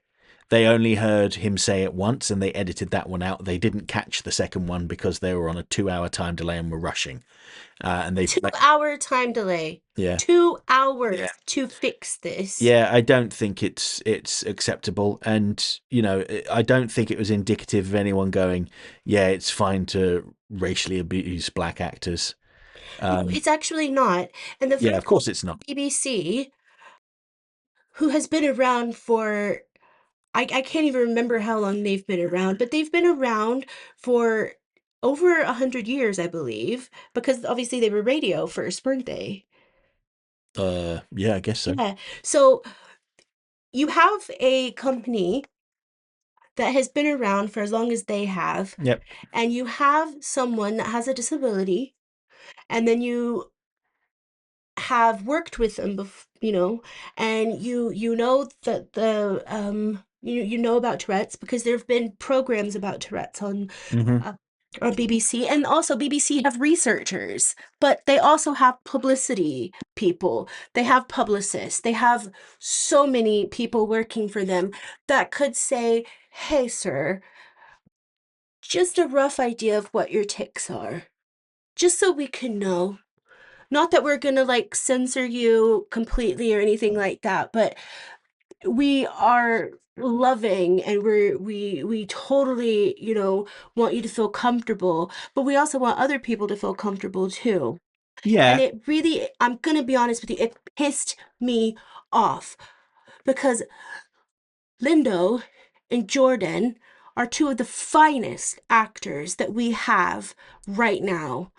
they only heard him say it once and they edited that one out. They didn't catch the second one because they were on a 2-hour time delay and were rushing. And they 2-hour time delay. Yeah. 2 hours to fix this. Yeah, I don't think it's acceptable, and I don't think it was indicative of anyone going, yeah, it's fine to racially abuse black actors. No, it's actually not. And the Yeah, fact of course it's not. BBC, who has been around for, I can't even remember how long they've been around, but they've been around for over 100 years, I believe, because obviously they were radio first, weren't they? Yeah, I guess so. Yeah. So you have a company that has been around for as long as they have, Yep. and you have someone that has a disability, and then you have worked with them and you know that you know about Tourette's because there have been programs about Tourette's Mm-hmm. uh, on BBC, and also BBC have researchers, but they also have publicity people, they have publicists, they have so many people working for them that could say, hey sir, just a rough idea of what your tics are, just so we can know. Not that we're gonna like censor you completely or anything like that, but we are loving and we totally, want you to feel comfortable, but we also want other people to feel comfortable too. And Yeah. it really, I'm gonna be honest with you, it pissed me off because Lindo and Jordan are two of the finest actors that we have right now,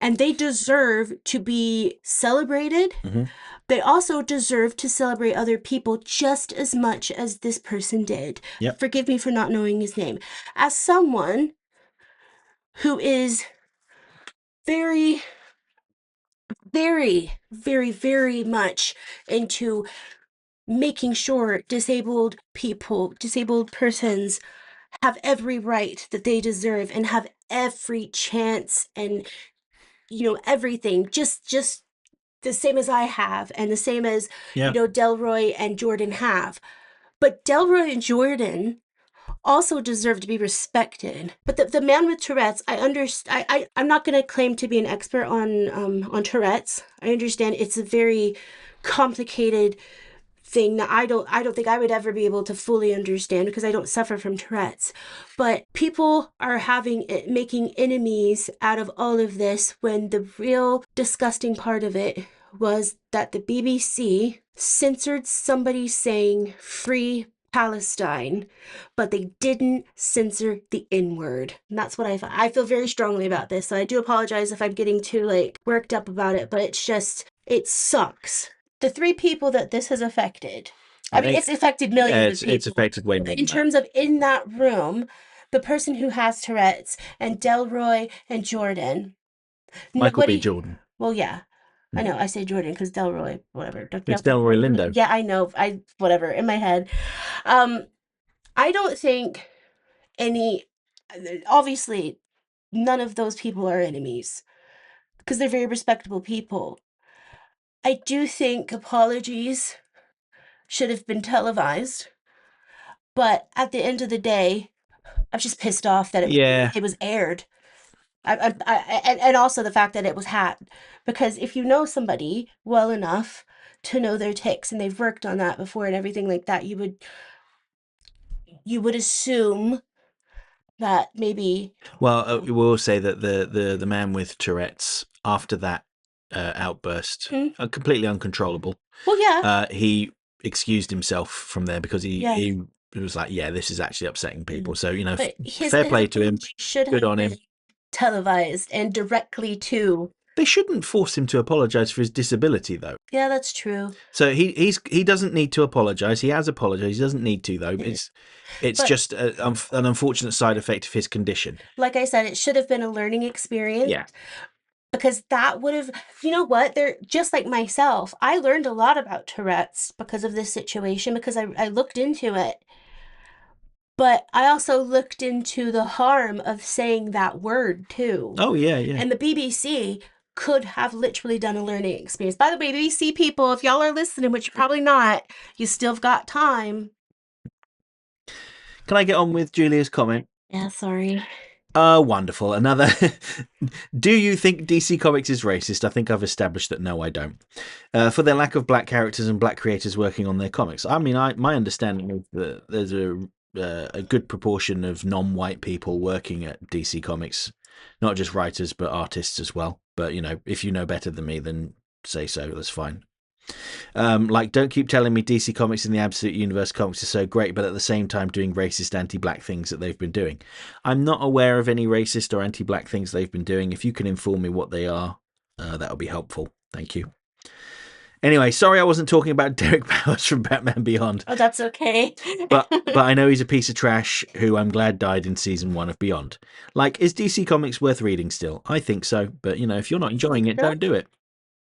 and they deserve to be celebrated. Mm-hmm. They also deserve to celebrate other people just as much as this person did. Yep. Forgive me for not knowing his name. As someone who is very, very, very, very much into making sure disabled persons have every right that they deserve and have every chance and everything just the same as I have and the same as Delroy and Jordan have. But Delroy and Jordan also deserve to be respected. But the man with Tourette's, I understand. I'm not going to claim to be an expert on Tourette's. I understand it's a very complicated thing that I don't think I would ever be able to fully understand because I don't suffer from Tourette's. But people are making enemies out of all of this when the real disgusting part of it was that the BBC censored somebody saying free Palestine, but they didn't censor the N-word. And that's what I feel very strongly about this. So I do apologize if I'm getting too worked up about it, but it sucks. The 3 people that this has affected, I mean, it's affected millions of people. It's affected way more in terms of in that room, the person who has Tourette's and Delroy and Jordan. Michael B. Jordan. Well, yeah. I know, I say Jordan because Delroy, whatever. It's Delroy Lindo. Yeah, I know. Whatever, in my head. I don't think obviously, none of those people are enemies because they're very respectable people. I do think apologies should have been televised But at the end of the day, I'm just pissed off that Yeah. it was aired. And also the fact that it was hacked. Because if you know somebody well enough to know their ticks and they've worked on that before and everything like that, you would assume that maybe. Well, we'll say that the man with Tourette's, after that outburst, Hmm? completely uncontrollable, Well, yeah, he excused himself from there because yeah. he was like, yeah, this is actually upsetting people. Mhm. So, But his fair play to him. speech should Good have on been him. televised and directly to. They shouldn't force him to apologize for his disability, though. Yeah, that's true. So he doesn't need to apologize. He has apologized. He doesn't need to, though. It's But just an unfortunate side effect of his condition. like I said, it should have been a learning experience Yeah. because that would have, you know what? They're just like myself. I learned a lot about Tourette's because of this situation because I looked into it. But I also looked into the harm of saying that word too. Oh yeah, yeah. And the BBC could have literally done a learning experience. By the way, BBC people, if y'all are listening, which you're probably not, you still have got time. Can I get on with Julia's comment? Yeah, sorry. Oh, wonderful. Another. Do you think DC Comics is racist? I think I've established that no, I don't. For their lack of black characters and black creators working on their comics. I mean, my understanding is that there's a good proportion of non-white people working at DC Comics, not just writers but artists as well. But if you know better than me, then say so. That's fine. Like, don't keep telling me DC Comics and the Absolute Universe comics are so great, but at the same time doing racist anti-black things that they've been doing. I'm not aware of any racist or anti-black things they've been doing. If you can inform me what they are, that would be helpful. Thank you. Anyway, sorry I wasn't talking about Derek Powers from Batman Beyond. Oh, that's okay. But I know he's a piece of trash who I'm glad died in season 1 of Beyond. Like, is DC Comics worth reading still? I think so, but if you're not enjoying it, don't do it.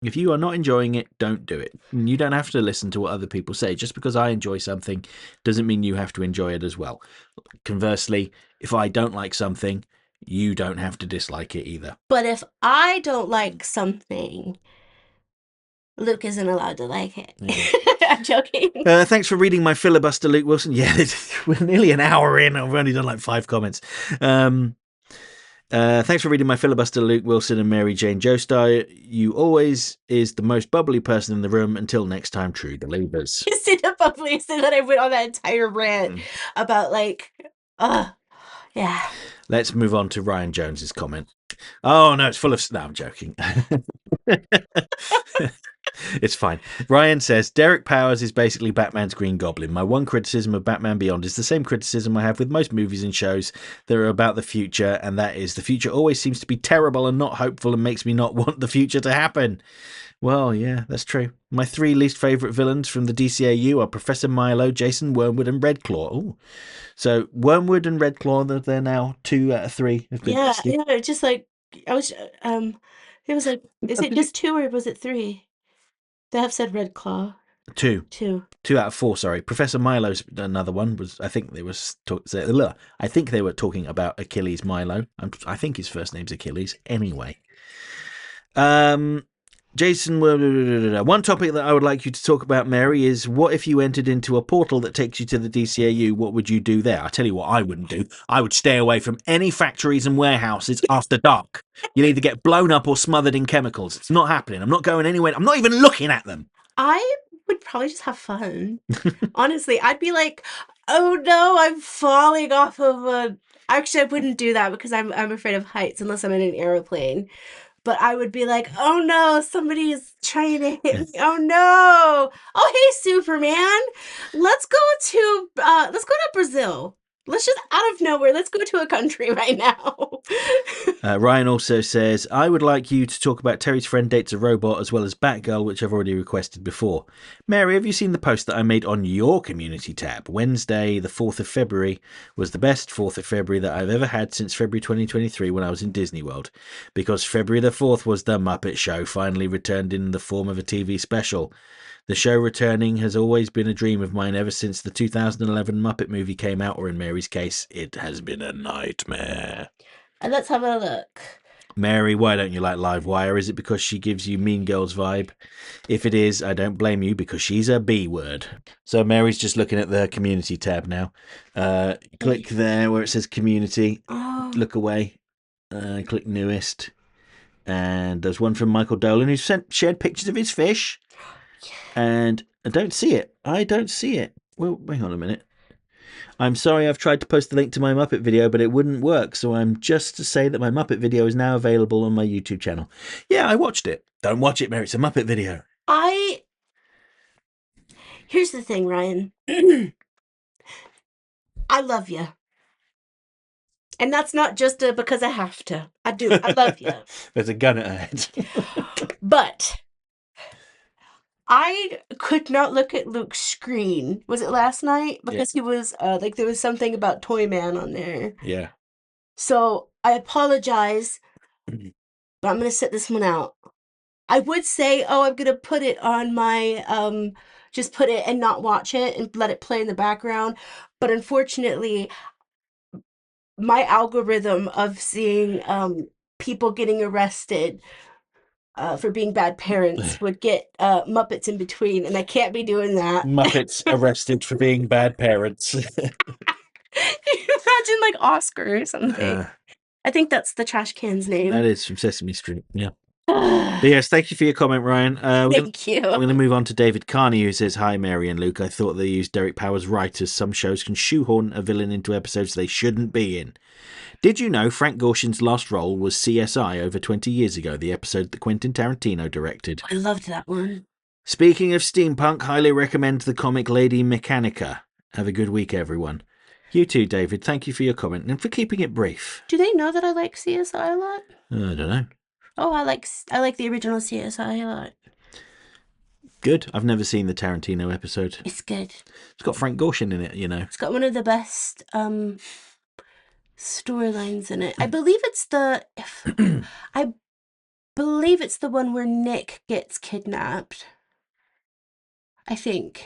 If you are not enjoying it, don't do it. You don't have to listen to what other people say. Just because I enjoy something doesn't mean you have to enjoy it as well. Conversely, if I don't like something, you don't have to dislike it either. But if I don't like something, Luke isn't allowed to like it. Yeah. I'm joking. Thanks for reading my filibuster, Luke Wilson. Yeah, we're nearly an hour in. I've only done like 5 comments. Thanks for reading my filibuster, Luke Wilson and Mary Jane Joestar. You always is the most bubbly person in the room. Until next time, true believers. You see the bubbly, so that I went on that entire rant about yeah. Let's move on to Ryan Jones's comment. Oh no, it's full of. No, I'm joking. It's fine. Ryan says Derek Powers is basically Batman's Green Goblin. My one criticism of Batman Beyond is the same criticism I have with most movies and shows that are about the future, and that is the future always seems to be terrible and not hopeful and makes me not want the future to happen. Well, yeah, that's true. My 3 least favourite villains from the DCAU are Professor Milo, Jason Wormwood, and Redclaw. Ooh. So Wormwood and Redclaw, they're now 2 out of 3. Yeah, just like I was it was like, is it just 2 or was it 3? They have said Red Claw. 2. 2. 2 out of 4. Sorry, Professor Milo's another one. I think they were talking about Achilles Milo. I think his first name's Achilles. Anyway, Jason, one topic that I would like you to talk about, Mary, is what if you entered into a portal that takes you to the DCAU? What would you do there? I tell you what I wouldn't do. I would stay away from any factories and warehouses after dark. You'll either get blown up or smothered in chemicals. It's not happening. I'm not going anywhere. I'm not even looking at them. I would probably just have fun. Honestly, I'd be like, oh no, I'm falling off of a. Actually, I wouldn't do that because I'm afraid of heights unless I'm in an airplane. But I would be like, oh no, somebody is trying to hit me. Oh no. Oh hey, Superman. Let's go to Brazil. Let's just out of nowhere, let's go to a country right now. Ryan also says, I would like you to talk about Terry's friend dates a robot as well as Batgirl, which I've already requested before. Mary, have you seen the post that I made on your community tab? Wednesday, the 4th of February, was the best 4th of February that I've ever had since February 2023 when I was in Disney World. Because February the 4th was the Muppet Show finally returned in the form of a TV special. The show returning has always been a dream of mine ever since the 2011 Muppet movie came out, or in Mary's case, it has been a nightmare. And let's have a look. Mary, why don't you like Livewire? Is it because she gives you Mean Girls vibe? If it is, I don't blame you because she's a B word. So Mary's just looking at the community tab now. Click there where it says community. Oh, Look away. Click newest. And there's one from Michael Dolan who shared pictures of his fish. And I don't see it. Well, hang on a minute. I'm sorry I've tried to post the link to my Muppet video, but it wouldn't work, so I'm just to say that my Muppet video is now available on my YouTube channel. Yeah, I watched it. Don't watch it, Mary. It's a Muppet video. Here's the thing, Ryan. I love you. And that's not just because I have to. I do. I love you. There's a gun at her head. But I could not look at Luke's screen. Was it last night? Because he was, there was something about Toy Man on there. Yeah. So I apologize, but I'm going to sit this one out. I would say, I'm going to put it on my, just put it and not watch it and let it play in the background. But unfortunately, my algorithm of seeing people getting arrested for being bad parents would get Muppets in between, and I can't be doing that. Muppets arrested for being bad parents. Imagine like Oscar or something. I think that's the trash can's name. That is from Sesame Street, yeah. But yes, thank you for your comment, Ryan. Thank you. I'm going to move on to David Carney, who says, "Hi, Mary and Luke. I thought they used Derek Powers right, as some shows can shoehorn a villain into episodes they shouldn't be in. Did you know Frank Gorshin's last role was CSI over 20 years ago, the episode that Quentin Tarantino directed? I loved that one. Speaking of steampunk, highly recommend the comic Lady Mechanica. Have a good week, everyone." You too, David. Thank you for your comment and for keeping it brief. Do they know that I like CSI a lot? I don't know. Oh, I like the original CSI a lot. Good. I've never seen the Tarantino episode. It's good. It's got Frank Gorshin in it, you know. It's got one of the best storylines in it. I believe it's the one where Nick gets kidnapped. I think.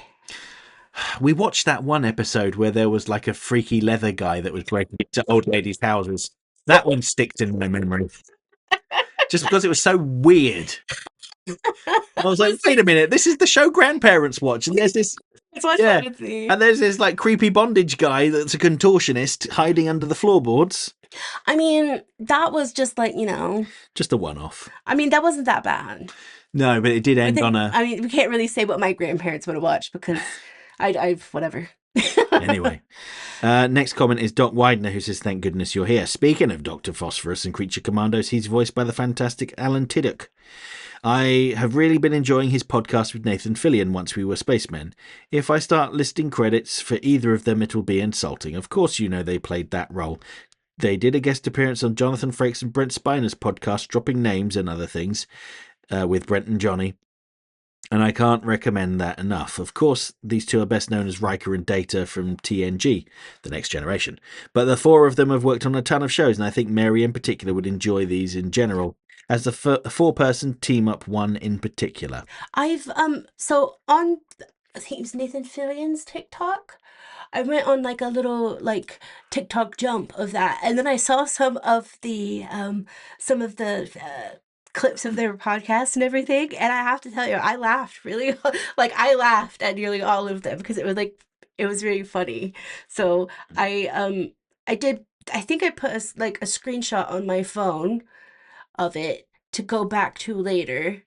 We watched that one episode where there was like a freaky leather guy that was breaking into old ladies' houses. That one sticks in my memory. Just because it was so weird. I was like, wait a minute, this is the show grandparents watch, and there's this and there's this like creepy bondage guy that's a contortionist hiding under the floorboards. I mean, that was just like, just a one-off. I mean, that wasn't that bad. No, but it did end on I mean, we can't really say what my grandparents would have watched because I've whatever. Anyway, next comment is Doc Widener, who says, "Thank goodness you're here. Speaking of Dr. Phosphorus and Creature Commandos, he's voiced by the fantastic Alan Tiddock. I have really been enjoying his podcast with Nathan Fillion, Once We Were Spacemen. If I start listing credits for either of them, it will be insulting. Of course you know they played that role. They did a guest appearance on Jonathan Frakes and Brent Spiner's podcast, Dropping Names and Other Things, with Brent and Johnny. And I can't recommend that enough. Of course, these two are best known as Riker and Data from TNG, The Next Generation. But the four of them have worked on a ton of shows, and I think Mary in particular would enjoy these in general, as the four-person team-up one in particular." I've, so on, I think it was Nathan Fillion's TikTok, I went on like a little like TikTok jump of that, and then I saw some of the clips of their podcast and everything, and I have to tell you, I laughed really like I laughed at nearly all of them because it was very funny. So I think I put a screenshot on my phone of it to go back to later.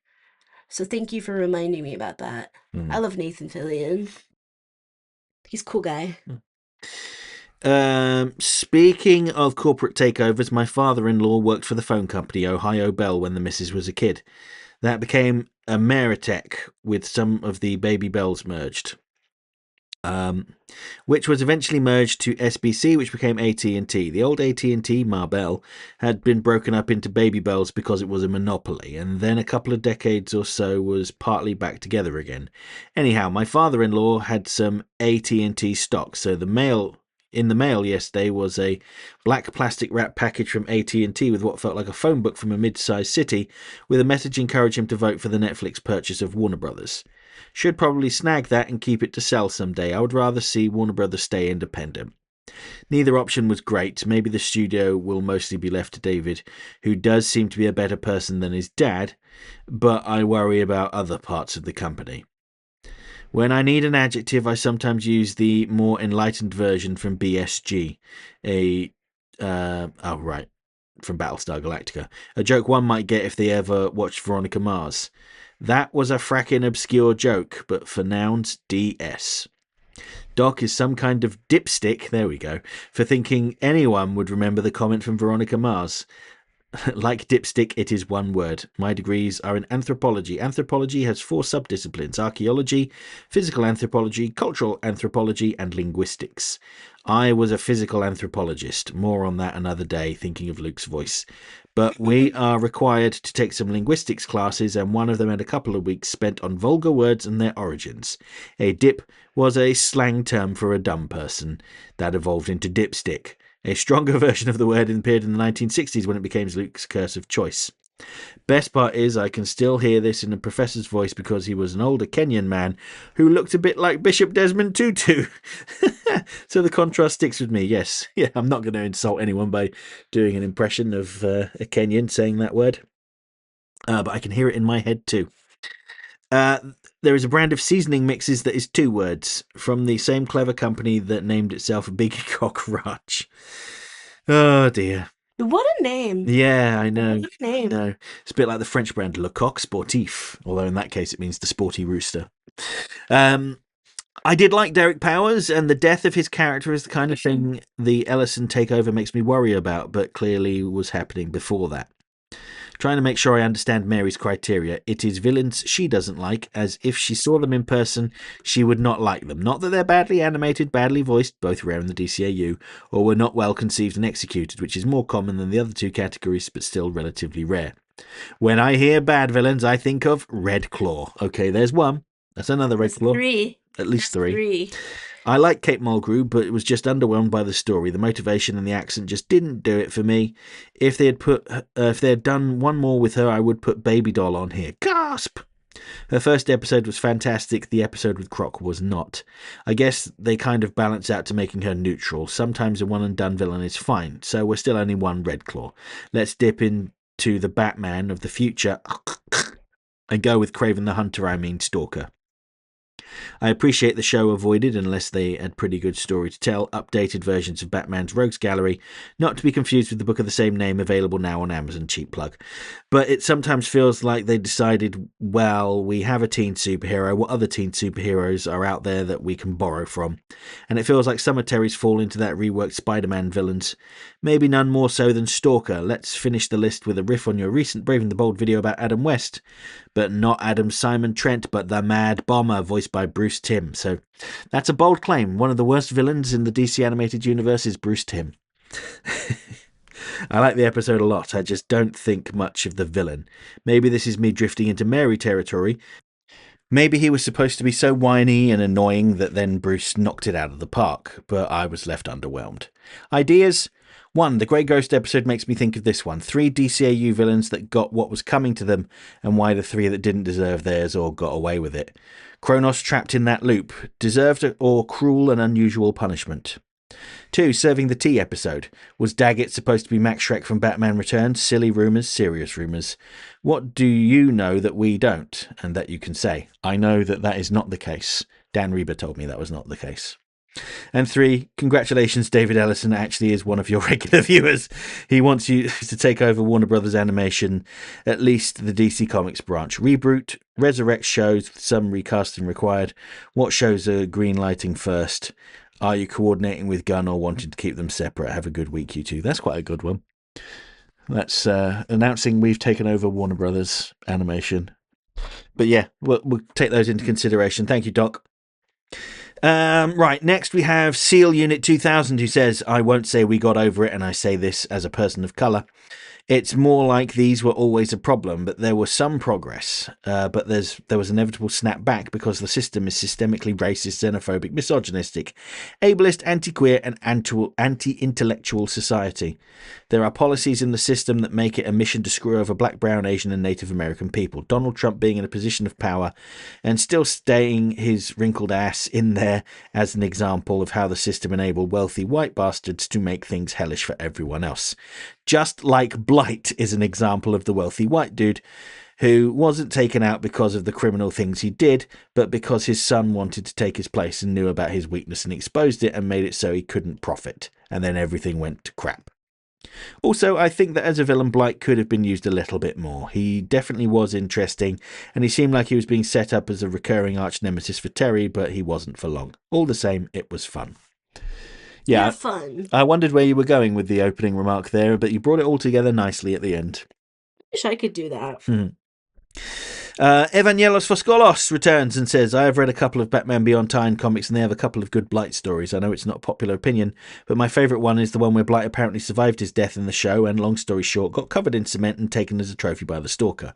So thank you for reminding me about that. I love Nathan Fillion. He's a cool guy. Speaking of corporate takeovers, my father-in-law worked for the phone company Ohio Bell when the missus was a kid. That became Ameritech with some of the Baby Bells merged, which was eventually merged to SBC, which became AT&T. The old AT&T Marbell had been broken up into Baby Bells because it was a monopoly, and then a couple of decades or so was partly back together again. Anyhow, my father-in-law had some AT&T stock, so in the mail yesterday was a black plastic wrap package from AT&T with what felt like a phone book from a mid-sized city, with a message encouraging him to vote for the Netflix purchase of Warner Brothers. Should probably snag that and keep it to sell someday. I would rather see Warner Brothers stay independent. Neither option was great. Maybe the studio will mostly be left to David, who does seem to be a better person than his dad, but I worry about other parts of the company. When I need an adjective, I sometimes use the more enlightened version from BSG, from Battlestar Galactica. A joke one might get if they ever watched Veronica Mars. That was a frackin' obscure joke, but for nouns, DS. Doc is some kind of dipstick, there we go, for thinking anyone would remember the comment from Veronica Mars. Like dipstick, it is one word. My degrees are in anthropology. Anthropology has 4 subdisciplines: archaeology, physical anthropology, cultural anthropology, and linguistics. I was a physical anthropologist. More on that another day, thinking of Luke's voice. But we are required to take some linguistics classes, and one of them had a couple of weeks spent on vulgar words and their origins. A dip was a slang term for a dumb person. That evolved into dipstick, a stronger version of the word appeared in the 1960s when it became Luke's curse of choice. Best part is I can still hear this in a professor's voice because he was an older Kenyan man who looked a bit like Bishop Desmond Tutu. So the contrast sticks with me, yes. Yeah, I'm not going to insult anyone by doing an impression of a Kenyan saying that word. But I can hear it in my head too. There is a brand of seasoning mixes that is 2 words from the same clever company that named itself Big Cock Ranch. Oh dear. What a name. Yeah, I know. What a name. No, it's a bit like the French brand Le Coq Sportif, although in that case it means the sporty rooster. I did like Derek Powers, and the death of his character is the kind of thing the Ellison takeover makes me worry about, but clearly was happening before that. Trying to make sure I understand Mary's criteria. It is villains she doesn't like, as if she saw them in person, she would not like them. Not that they're badly animated, badly voiced, both rare in the DCAU, or were not well conceived and executed, which is more common than the other 2 categories, but still relatively rare. When I hear bad villains, I think of Red Claw. Okay, there's one. That's another Red Claw. 3. At least That's 3. I like Kate Mulgrew, but it was just underwhelmed by the story. The motivation and the accent just didn't do it for me. If they had done one more with her, I would put Baby Doll on here. Gasp! Her first episode was fantastic. The episode with Croc was not. I guess they kind of balance out to making her neutral. Sometimes a one and done villain is fine, so we're still only one Red Claw. Let's dip into the Batman of the future and go with Craven the Hunter, Stalker. I appreciate the show avoided, unless they had pretty good story to tell, updated versions of Batman's Rogues Gallery, not to be confused with the book of the same name available now on Amazon, cheap plug. But it sometimes feels like they decided, well, we have a teen superhero, what other teen superheroes are out there that we can borrow from? And it feels like some of Terry's fall into that reworked Spider-Man villains. Maybe none more so than Stalker. Let's finish the list with a riff on your recent Braving the Bold video about Adam West. But not Adam Simon Trent, but the Mad Bomber, voiced by Bruce Timm. So that's a bold claim. One of the worst villains in the DC animated universe is Bruce Timm. I like the episode a lot. I just don't think much of the villain. Maybe this is me drifting into Mary territory. Maybe he was supposed to be so whiny and annoying that then Bruce knocked it out of the park, but I was left underwhelmed. Ideas? 1. The Grey Ghost episode makes me think of this one. 3 DCAU villains that got what was coming to them, and why the 3 that didn't deserve theirs or got away with it. Kronos trapped in that loop. Deserved or cruel and unusual punishment. 2. Serving the Tea episode. Was Daggett supposed to be Max Schreck from Batman Returns? Silly rumours, serious rumours. What do you know that we don't, and that you can say? I know that that is not the case. Dan Reba told me that was not the case. And 3, congratulations, David Ellison actually is one of your regular viewers. He wants you to take over Warner Brothers Animation, at least the DC Comics branch. Reboot, resurrect shows with some recasting required. What shows are greenlighting first? Are you coordinating with Gunn or wanting to keep them separate? Have a good week, you two. That's quite a good one. That's announcing we've taken over Warner Brothers Animation. But yeah, we'll take those into consideration. Thank you, Doc. Right, next we have Seal Unit 2000, who says, I won't say we got over it, and I say this as a person of colour. It's more like these were always a problem, but there was some progress. But there was inevitable snap back because the system is systemically racist, xenophobic, misogynistic, ableist, anti-queer, and anti-intellectual society. There are policies in the system that make it a mission to screw over black, brown, Asian, and Native American people. Donald Trump being in a position of power and still staying his wrinkled ass in there as an example of how the system enabled wealthy white bastards to make things hellish for everyone else. Just like Blight is an example of the wealthy white dude who wasn't taken out because of the criminal things he did, but because his son wanted to take his place and knew about his weakness and exposed it and made it so he couldn't profit. And then everything went to crap. Also, I think that as a villain, Blight could have been used a little bit more. He definitely was interesting, and he seemed like he was being set up as a recurring arch nemesis for Terry, but he wasn't for long. All the same, it was fun. Yeah, fun. I wondered where you were going with the opening remark there, but you brought it all together nicely at the end. Wish I could do that. Evangelos Foskolos returns and says, I have read a couple of Batman Beyond tie-in comics and they have a couple of good Blight stories. I know it's not a popular opinion, but my favourite one is the one where Blight apparently survived his death in the show and, long story short, got covered in cement and taken as a trophy by the Stalker.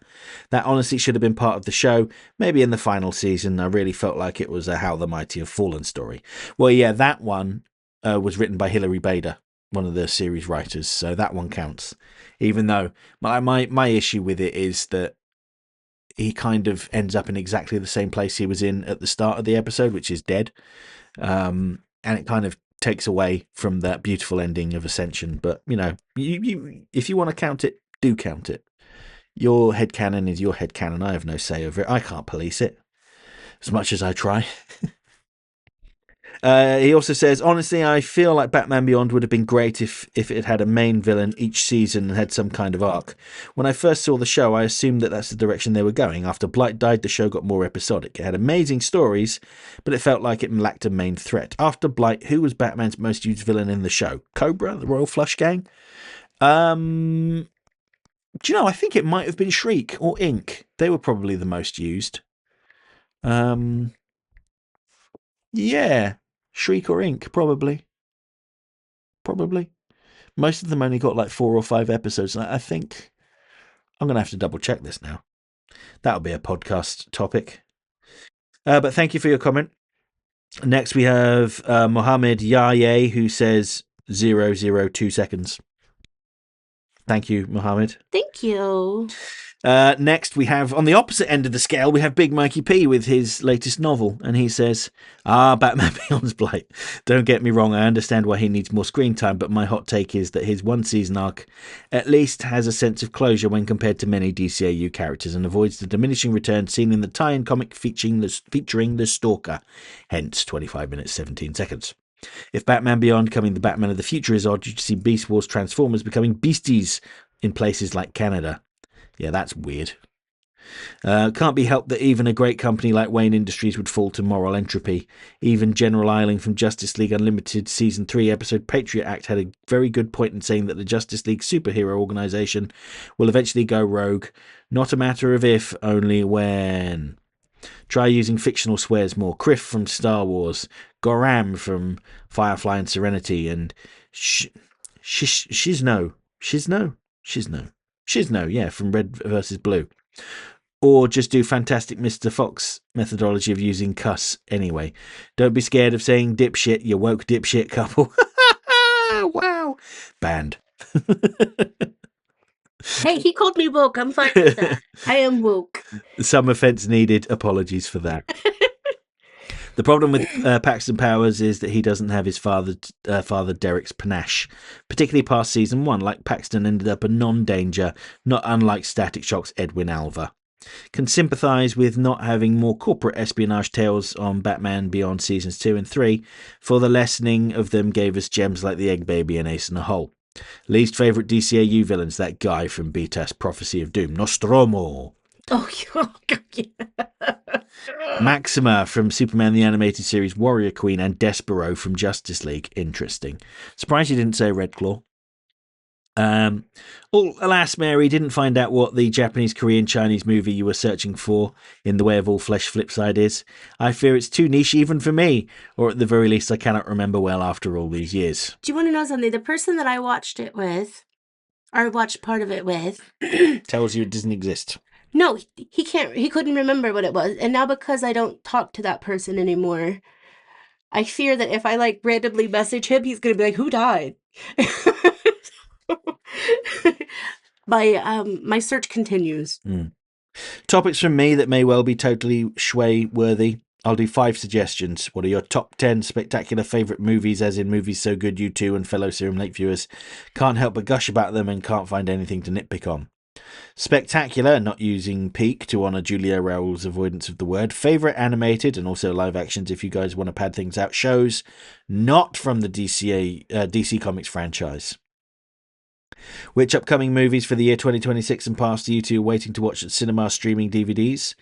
That honestly should have been part of the show, maybe in the final season. I really felt like it was a How the Mighty Have Fallen story. Well, yeah, that one was written by Hilary Bader, one of the series writers, so that one counts. Even though my issue with it is that he kind of ends up in exactly the same place he was in at the start of the episode, which is dead. And it kind of takes away from that beautiful ending of Ascension. But, you know, you if you want to count it, do count it. Your headcanon is your headcanon. I have no say over it. I can't police it, as much as I try. He also says, honestly, I feel like Batman Beyond would have been great if it had a main villain each season and had some kind of arc. When I first saw the show, I assumed that that's the direction they were going. After Blight died, the show got more episodic. It had amazing stories, but it felt like it lacked a main threat. After Blight, who was Batman's most used villain in the show? Cobra, the Royal Flush Gang? Do you know, I think it might have been Shriek or Ink. They were probably the most used. Yeah. Shriek or Ink, probably. Most of them only got like 4 or 5 episodes. And I think I'm going to have to double check this now. That'll be a podcast topic. But thank you for your comment. Next, we have Mohammed Yaye, who says 002 seconds. Thank you, Mohammed. Thank you. Next, we have, on the opposite end of the scale, we have Big Mikey P with his latest novel. And he says, Batman Beyond's Blight. Don't get me wrong, I understand why he needs more screen time, but my hot take is that his one-season arc at least has a sense of closure when compared to many DCAU characters and avoids the diminishing returns seen in the tie-in comic featuring the Stalker. Hence, 25 minutes, 17 seconds. If Batman Beyond becoming the Batman of the future is odd, you see Beast Wars Transformers becoming beasties in places like Canada. Yeah, that's weird. Can't be helped that even a great company like Wayne Industries would fall to moral entropy. Even General Eiling from Justice League Unlimited Season 3 episode Patriot Act had a very good point in saying that the Justice League superhero organisation will eventually go rogue. Not a matter of if, only when. Try using fictional swears more. Kriff from Star Wars, Goram from Firefly and Serenity, and Shizno, yeah, from Red versus Blue. Or just do Fantastic Mr. Fox methodology of using cuss anyway. Don't be scared of saying dipshit, you woke dipshit couple. Wow. Banned. Hey, he called me woke. I'm fine with that. I am woke. Some offence needed. Apologies for that. The problem with Paxton Powers is that he doesn't have his father Derek's panache, particularly past season 1. Like Paxton ended up a non-danger, not unlike Static Shock's Edwin Alva. Can sympathise with not having more corporate espionage tales on Batman Beyond seasons 2 and 3, for the lessening of them gave us gems like the Egg Baby and Ace in the Hole. Least favourite DCAU villains, that guy from BTAS Prophecy of Doom, Nostromo. Oh, yeah. Maxima from Superman the Animated Series, Warrior Queen, and Despero from Justice League. Interesting. Surprised you didn't say Red Claw. Alas, Mary, didn't find out what the Japanese, Korean, Chinese movie you were searching for in the way of all flesh flipside is. I fear it's too niche even for me, or at the very least I cannot remember well after all these years. Do you want to know something? The person that I watched it with or watched part of it with. Tells you it doesn't exist. No, he can't. He couldn't remember what it was, and now because I don't talk to that person anymore, I fear that if I like randomly message him, he's gonna be like, "Who died?" My search continues. Mm. Topics from me that may well be totally Schway worthy. I'll do 5 suggestions. What are your top 10 spectacular favourite movies, as in movies so good you two and fellow Serum Lake viewers can't help but gush about them and can't find anything to nitpick on? Spectacular, not using peak to honour Julia Rowell's avoidance of the word. Favourite animated and also live actions if you guys want to pad things out. Shows not from the DC Comics franchise. Which upcoming movies for the year 2026 and past are you two waiting to watch at cinema streaming DVDs?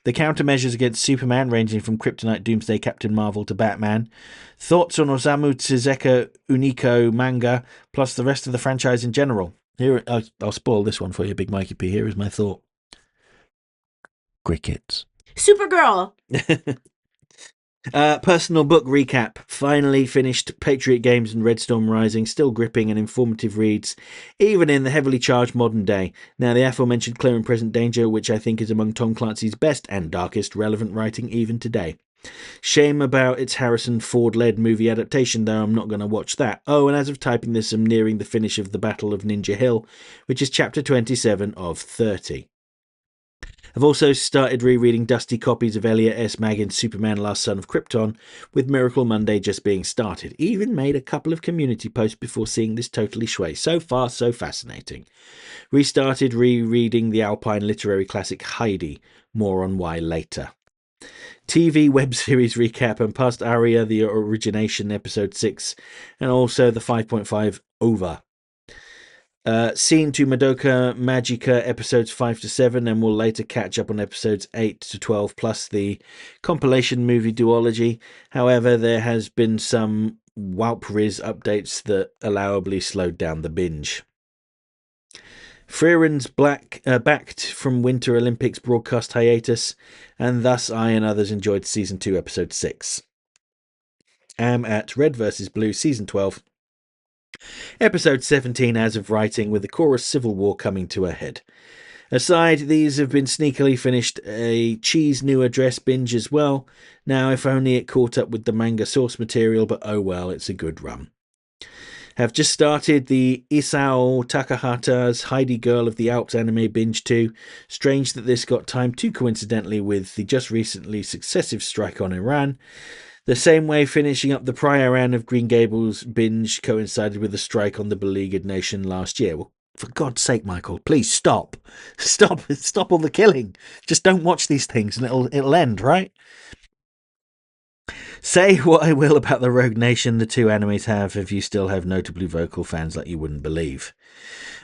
The countermeasures against Superman, ranging from Kryptonite, Doomsday, Captain Marvel to Batman. Thoughts on Osamu Tezuka Unico manga, plus the rest of the franchise in general. Here, I'll spoil this one for you, Big Mikey P. Here is my thought. Crickets. Supergirl. Personal book recap. Finally finished Patriot Games and Red Storm Rising. Still gripping and informative reads, even in the heavily charged modern day. Now, the aforementioned Clear and Present Danger, which I think is among Tom Clancy's best and darkest relevant writing even today. Shame about its Harrison Ford-led movie adaptation, though I'm not going to watch that. Oh, and as of typing this, I'm nearing the finish of the Battle of Ninja Hill, which is chapter 27 of 30. I've also started rereading dusty copies of Elliot S. Maggin's Superman Last Son of Krypton, with Miracle Monday just being started. Even made a couple of community posts before seeing this totally Schway. So far, so fascinating. Restarted rereading the Alpine literary classic Heidi. More on why later. TV web series recap and past Aria, the origination, episode 6, and also the 5.5 over. Scene to Madoka Magica episodes 5 to 7, and we'll later catch up on episodes 8 to 12 plus the compilation movie duology. However, there has been some Walp-Riz updates that allowably slowed down the binge. Freeran's backed from Winter Olympics broadcast hiatus, and thus I and others enjoyed Season 2, Episode 6. Am at Red vs. Blue, Season 12, Episode 17 as of writing, with the chorus Civil War coming to a head. Aside, these have been sneakily finished a Cheese New Address binge as well. Now, if only it caught up with the manga source material, but oh well, it's a good run. Have just started the Isao Takahata's Heidi Girl of the Alps anime binge too. Strange that this got timed too coincidentally with the just recently successive strike on Iran. The same way finishing up the prior round of Green Gables binge coincided with the strike on the beleaguered nation last year. Well, for God's sake, Michael, please stop. Stop all the killing. Just don't watch these things and it'll end, right? Say what I will about the Rogue Nation the two animes have, if you still have notably vocal fans like you wouldn't believe.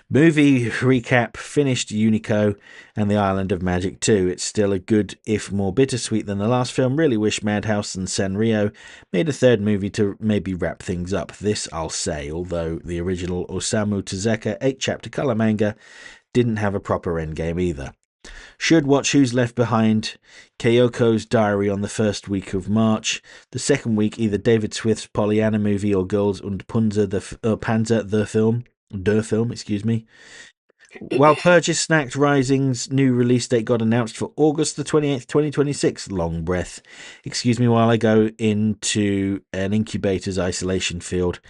Movie recap, finished Unico and the Island of Magic 2. It's still a good, if more bittersweet than the last film. Really wish Madhouse and Sanrio made a third movie to maybe wrap things up. This I'll say, although the original Osamu Tezuka 8-chapter colour manga didn't have a proper endgame either. Should watch Who's Left Behind, Kyoko's Diary on the first week of March. The second week, either David Swift's Pollyanna movie or Girls und Panzer the film. While Purchase Snacked Rising's new release date got announced for August the 28th, 2026. Long breath. Excuse me while I go into an incubator's isolation field.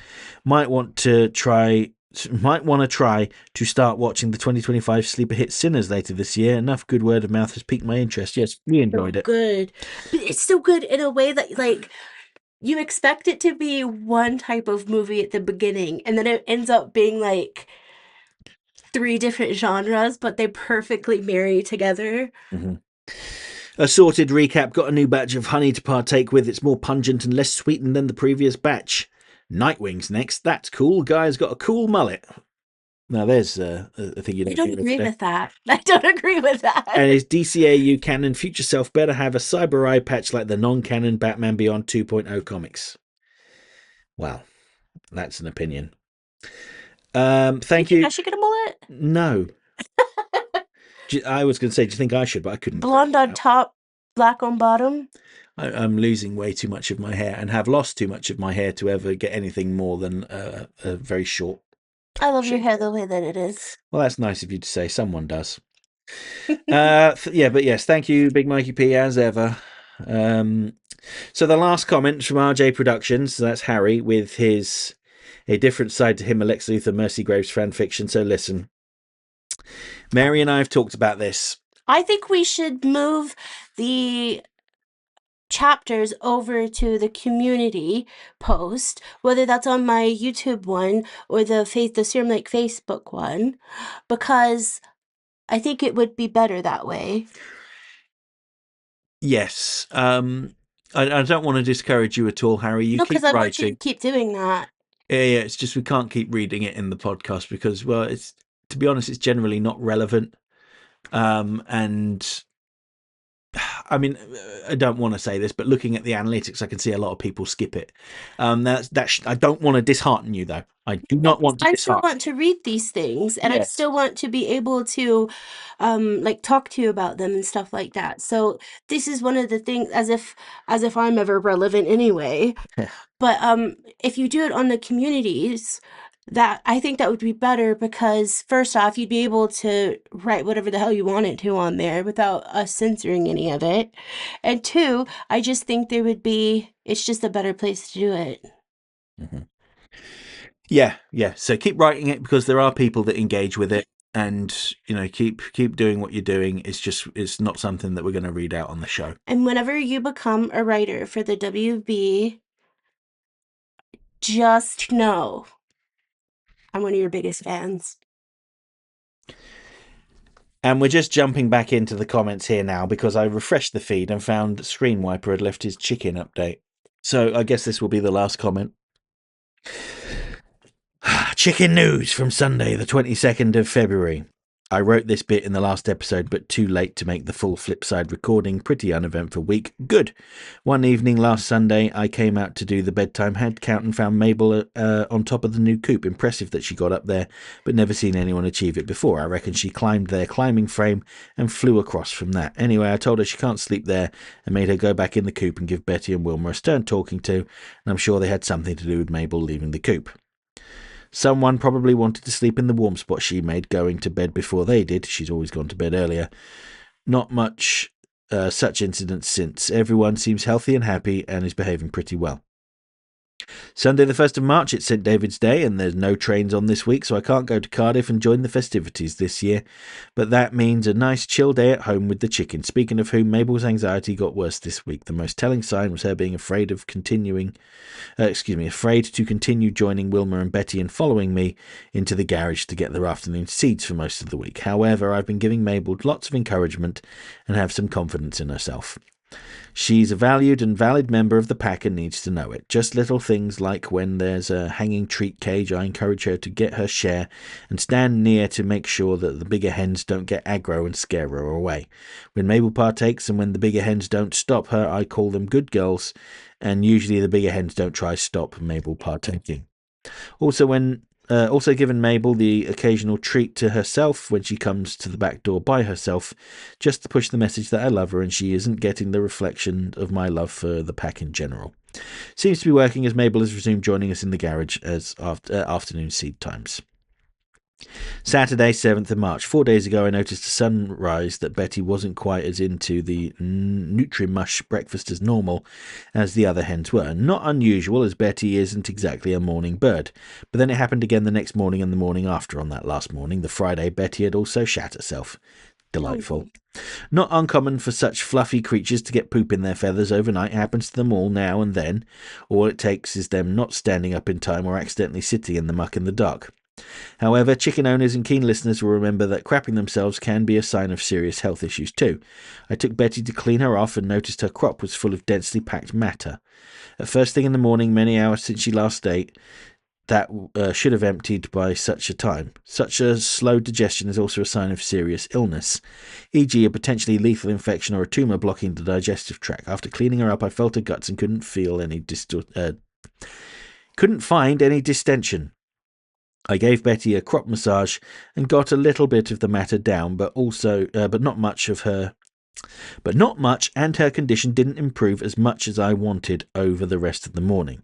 Might want to try to start watching the 2025 sleeper hit Sinners later this year. Enough good word of mouth has piqued my interest. Yes, we enjoyed it. Good. But it's so good in a way that, like, you expect it to be one type of movie at the beginning, and then it ends up being, like, 3 different genres, but they perfectly marry together. Mm-hmm. Assorted recap. Got a new batch of honey to partake with. It's more pungent and less sweetened than the previous batch. Nightwing's next. That's cool. Guy's got a cool mullet. Now there's a thing you don't I don't agree with that. I don't agree with that. And his DCAU canon future self better have a cyber eye patch like the non-canon Batman Beyond 2.0 comics. Well, that's an opinion. Thank you. I should get a mullet? No. I was going to say, do you think I should, but I couldn't. Blonde on top, black on bottom. I'm losing way too much of my hair and have lost too much of my hair to ever get anything more than a very short I love your hair the way that it is. Well, that's nice of you to say. Someone does. Yeah, but yes, thank you, Big Mikey P, as ever. So the last comment from RJ Productions, that's Harry, with his A Different Side to Him, a Lex Luthor Mercy Graves fan fiction. So listen, Mary and I have talked about this. I think we should move the chapters over to the community post, whether that's on my YouTube one or the Serum Lake Facebook one, because I think it would be better that way. Yes. I don't want to discourage you at all, Harry. You No, keep because I want you to writing. keep doing that. Yeah, it's just we can't keep reading it in the podcast because, well, it's to be honest, it's generally not relevant. And I mean, I don't want to say this, but looking at the analytics, I can see a lot of people skip it. I don't want to dishearten you, though. I do not want to I still dishearten. want to read these things, and I Yes. still want to be able to, like talk to you about them and stuff like that. So this is one of the things, as if I'm ever relevant anyway. But if you do it on the communities, that I think that would be better because first off, you'd be able to write whatever the hell you wanted to on there without us censoring any of it. And two, I just think it's just a better place to do it. Mm-hmm. Yeah. So keep writing it because there are people that engage with it, and keep doing what you're doing. It's not something that we're going to read out on the show. And whenever you become a writer for the WB, just know I'm one of your biggest fans. And we're just jumping back into the comments here now because I refreshed the feed and found Screenwiper had left his chicken update. So I guess this will be the last comment. Chicken news from Sunday, the 22nd of February. I wrote this bit in the last episode, but too late to make the full Flipside recording. Pretty uneventful week. Good. One evening last Sunday, I came out to do the bedtime head count and found Mabel on top of the new coop. Impressive that she got up there, but never seen anyone achieve it before. I reckon she climbed their climbing frame and flew across from that. Anyway, I told her she can't sleep there and made her go back in the coop and give Betty and Wilma a stern talking to, and I'm sure they had something to do with Mabel leaving the coop. Someone probably wanted to sleep in the warm spot she made, going to bed before they did. She's always gone to bed earlier. Not much such incidents since. Everyone seems healthy and happy and is behaving pretty well. Sunday the 1st of March, it's St. David's Day and there's no trains on this week, so I can't go to Cardiff and join the festivities this year. But that means a nice chill day at home with the chicken. Speaking of whom, Mabel's anxiety got worse this week. The most telling sign was her being afraid to continue joining Wilma and Betty and following me into the garage to get their afternoon seeds for most of the week. However, I've been giving Mabel lots of encouragement and have some confidence in herself. She's a valued and valid member of the pack and needs to know it. Just little things like when there's a hanging treat cage, I encourage her to get her share and stand near to make sure that the bigger hens don't get aggro and scare her away. When Mabel partakes and when the bigger hens don't stop her, I call them good girls, and usually the bigger hens don't try to stop Mabel partaking. Also given Mabel the occasional treat to herself when she comes to the back door by herself, just to push the message that I love her and she isn't getting the reflection of my love for the pack in general. Seems to be working as Mabel has resumed joining us in the garage as afternoon seed times. Saturday, 7th of March. 4 days ago, I noticed at sunrise that Betty wasn't quite as into the Nutri-Mush breakfast as normal as the other hens were. Not unusual, as Betty isn't exactly a morning bird. But then it happened again the next morning and the morning after. On that last morning, the Friday, Betty had also shat herself. Delightful. Not uncommon for such fluffy creatures to get poop in their feathers overnight. It happens to them all now and then. All it takes is them not standing up in time or accidentally sitting in the muck in the dark. However, chicken owners and keen listeners will remember that crapping themselves can be a sign of serious health issues too. I took Betty to clean her off and noticed her crop was full of densely packed matter. At first thing in the morning, many hours since she last ate, that should have emptied by such a time. Such a slow digestion is also a sign of serious illness, e.g. a potentially lethal infection or a tumour blocking the digestive tract. After cleaning her up, I felt her guts and couldn't find any distension. I gave Betty a crop massage and got a little bit of the matter down, but not much, and her condition didn't improve as much as I wanted over the rest of the morning.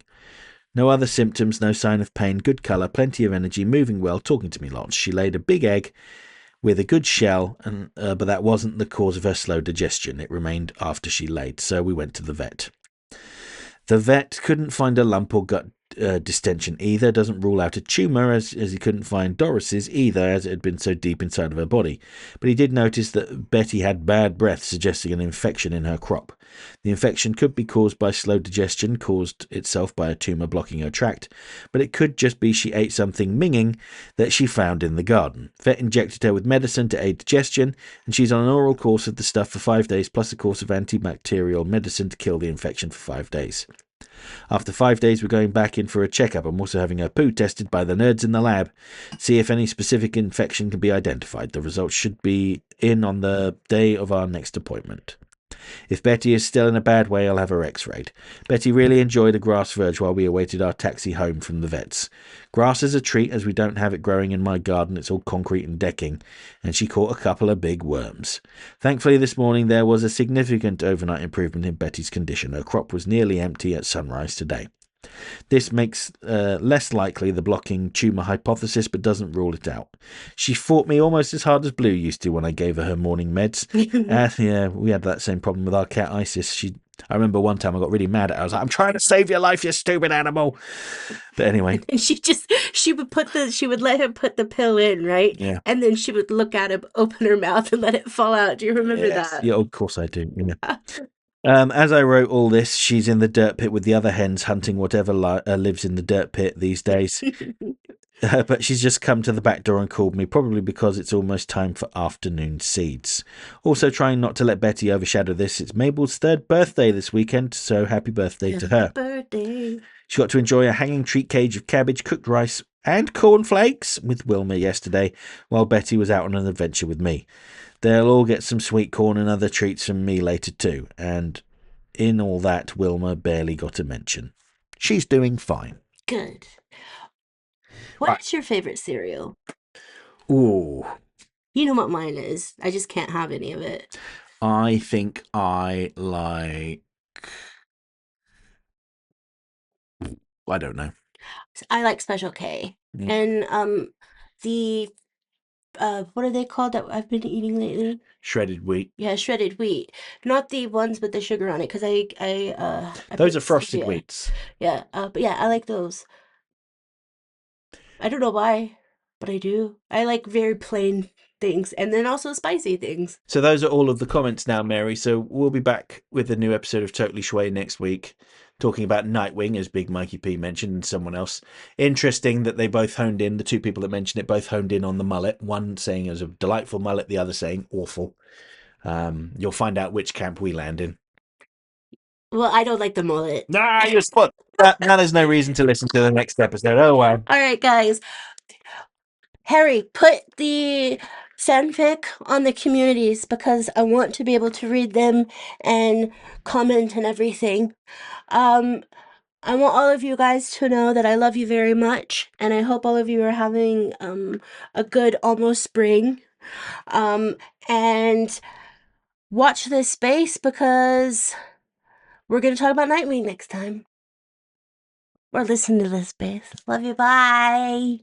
No other symptoms, no sign of pain, good colour, plenty of energy, moving well, talking to me lots. She laid a big egg with a good shell, but that wasn't the cause of her slow digestion. It remained after she laid, so we went to the vet. The vet couldn't find a lump or gut distension either. Doesn't rule out a tumour, as he couldn't find Doris's either, as it had been so deep inside of her body. But he did notice that Betty had bad breath, suggesting an infection in her crop. The infection could be caused by slow digestion, caused itself by a tumour blocking her tract, but it could just be she ate something minging that she found in the garden. Vet injected her with medicine to aid digestion, and she's on an oral course of the stuff for 5 days, plus a course of antibacterial medicine to kill the infection for 5 days. After 5 days, we're going back in for a checkup. I'm also having her poo tested by the nerds in the lab, see if any specific infection can be identified. The results should be in on the day of our next appointment. If Betty is still in a bad way, I'll have her x-rayed. Betty really enjoyed a grass verge while we awaited our taxi home from the vet's. Grass is a treat, as we don't have it growing in my garden. It's all concrete and decking, and she caught a couple of big worms. Thankfully, this morning there was a significant overnight improvement in Betty's condition. Her crop was nearly empty at sunrise today. This makes less likely the blocking tumour hypothesis, but doesn't rule it out. She fought me almost as hard as Blue used to when I gave her her morning meds. Yeah, we had that same problem with our cat Isis. I remember one time I got really mad at her. I was like, "I'm trying to save your life, you stupid animal." But anyway. And she would let him put the pill in, right? Yeah. And then she would look at him, open her mouth, and let it fall out. Do you remember that? Yeah, of course I do. Yeah. As I wrote all this, she's in the dirt pit with the other hens hunting whatever lives in the dirt pit these days. But she's just come to the back door and called me, probably because it's almost time for afternoon seeds. Also trying not to let Betty overshadow this. It's Mabel's 3rd birthday this weekend, so happy birthday to her. Happy birthday. She got to enjoy a hanging treat cage of cabbage, cooked rice, and cornflakes with Wilma yesterday, while Betty was out on an adventure with me. They'll all get some sweet corn and other treats from me later too, and in all that, Wilma barely got a mention. She's doing fine. Good. What's your favorite cereal? Ooh. You know what mine is. I just can't have any of it. I think I like... I don't know. I like Special K. Mm. And the what are they called that I've been eating lately? Shredded wheat. Yeah, shredded wheat. Not the ones with the sugar on it, because I those are frosted wheats. Yeah, but yeah, I like those. I don't know why, but I do. I like very plain things, and then also spicy things. So those are all of the comments now, Mary. So we'll be back with a new episode of Totally Schway next week, talking about Nightwing, as Big Mikey P mentioned, and someone else. Interesting that they both honed in, the two people that mentioned it both honed in on the mullet, one saying it was a delightful mullet, the other saying awful. You'll find out which camp we land in. Well, I don't like the mullet. Nah, you're spot. Now there's no reason to listen to the next episode. Oh, wow. All right, guys. Harry, put the fanfic on the communities, because I want to be able to read them and comment and everything. I want all of you guys to know that I love you very much, and I hope all of you are having a good almost spring. And watch this space, because we're going to talk about Nightwing next time. Or listen to this space. Love you. Bye.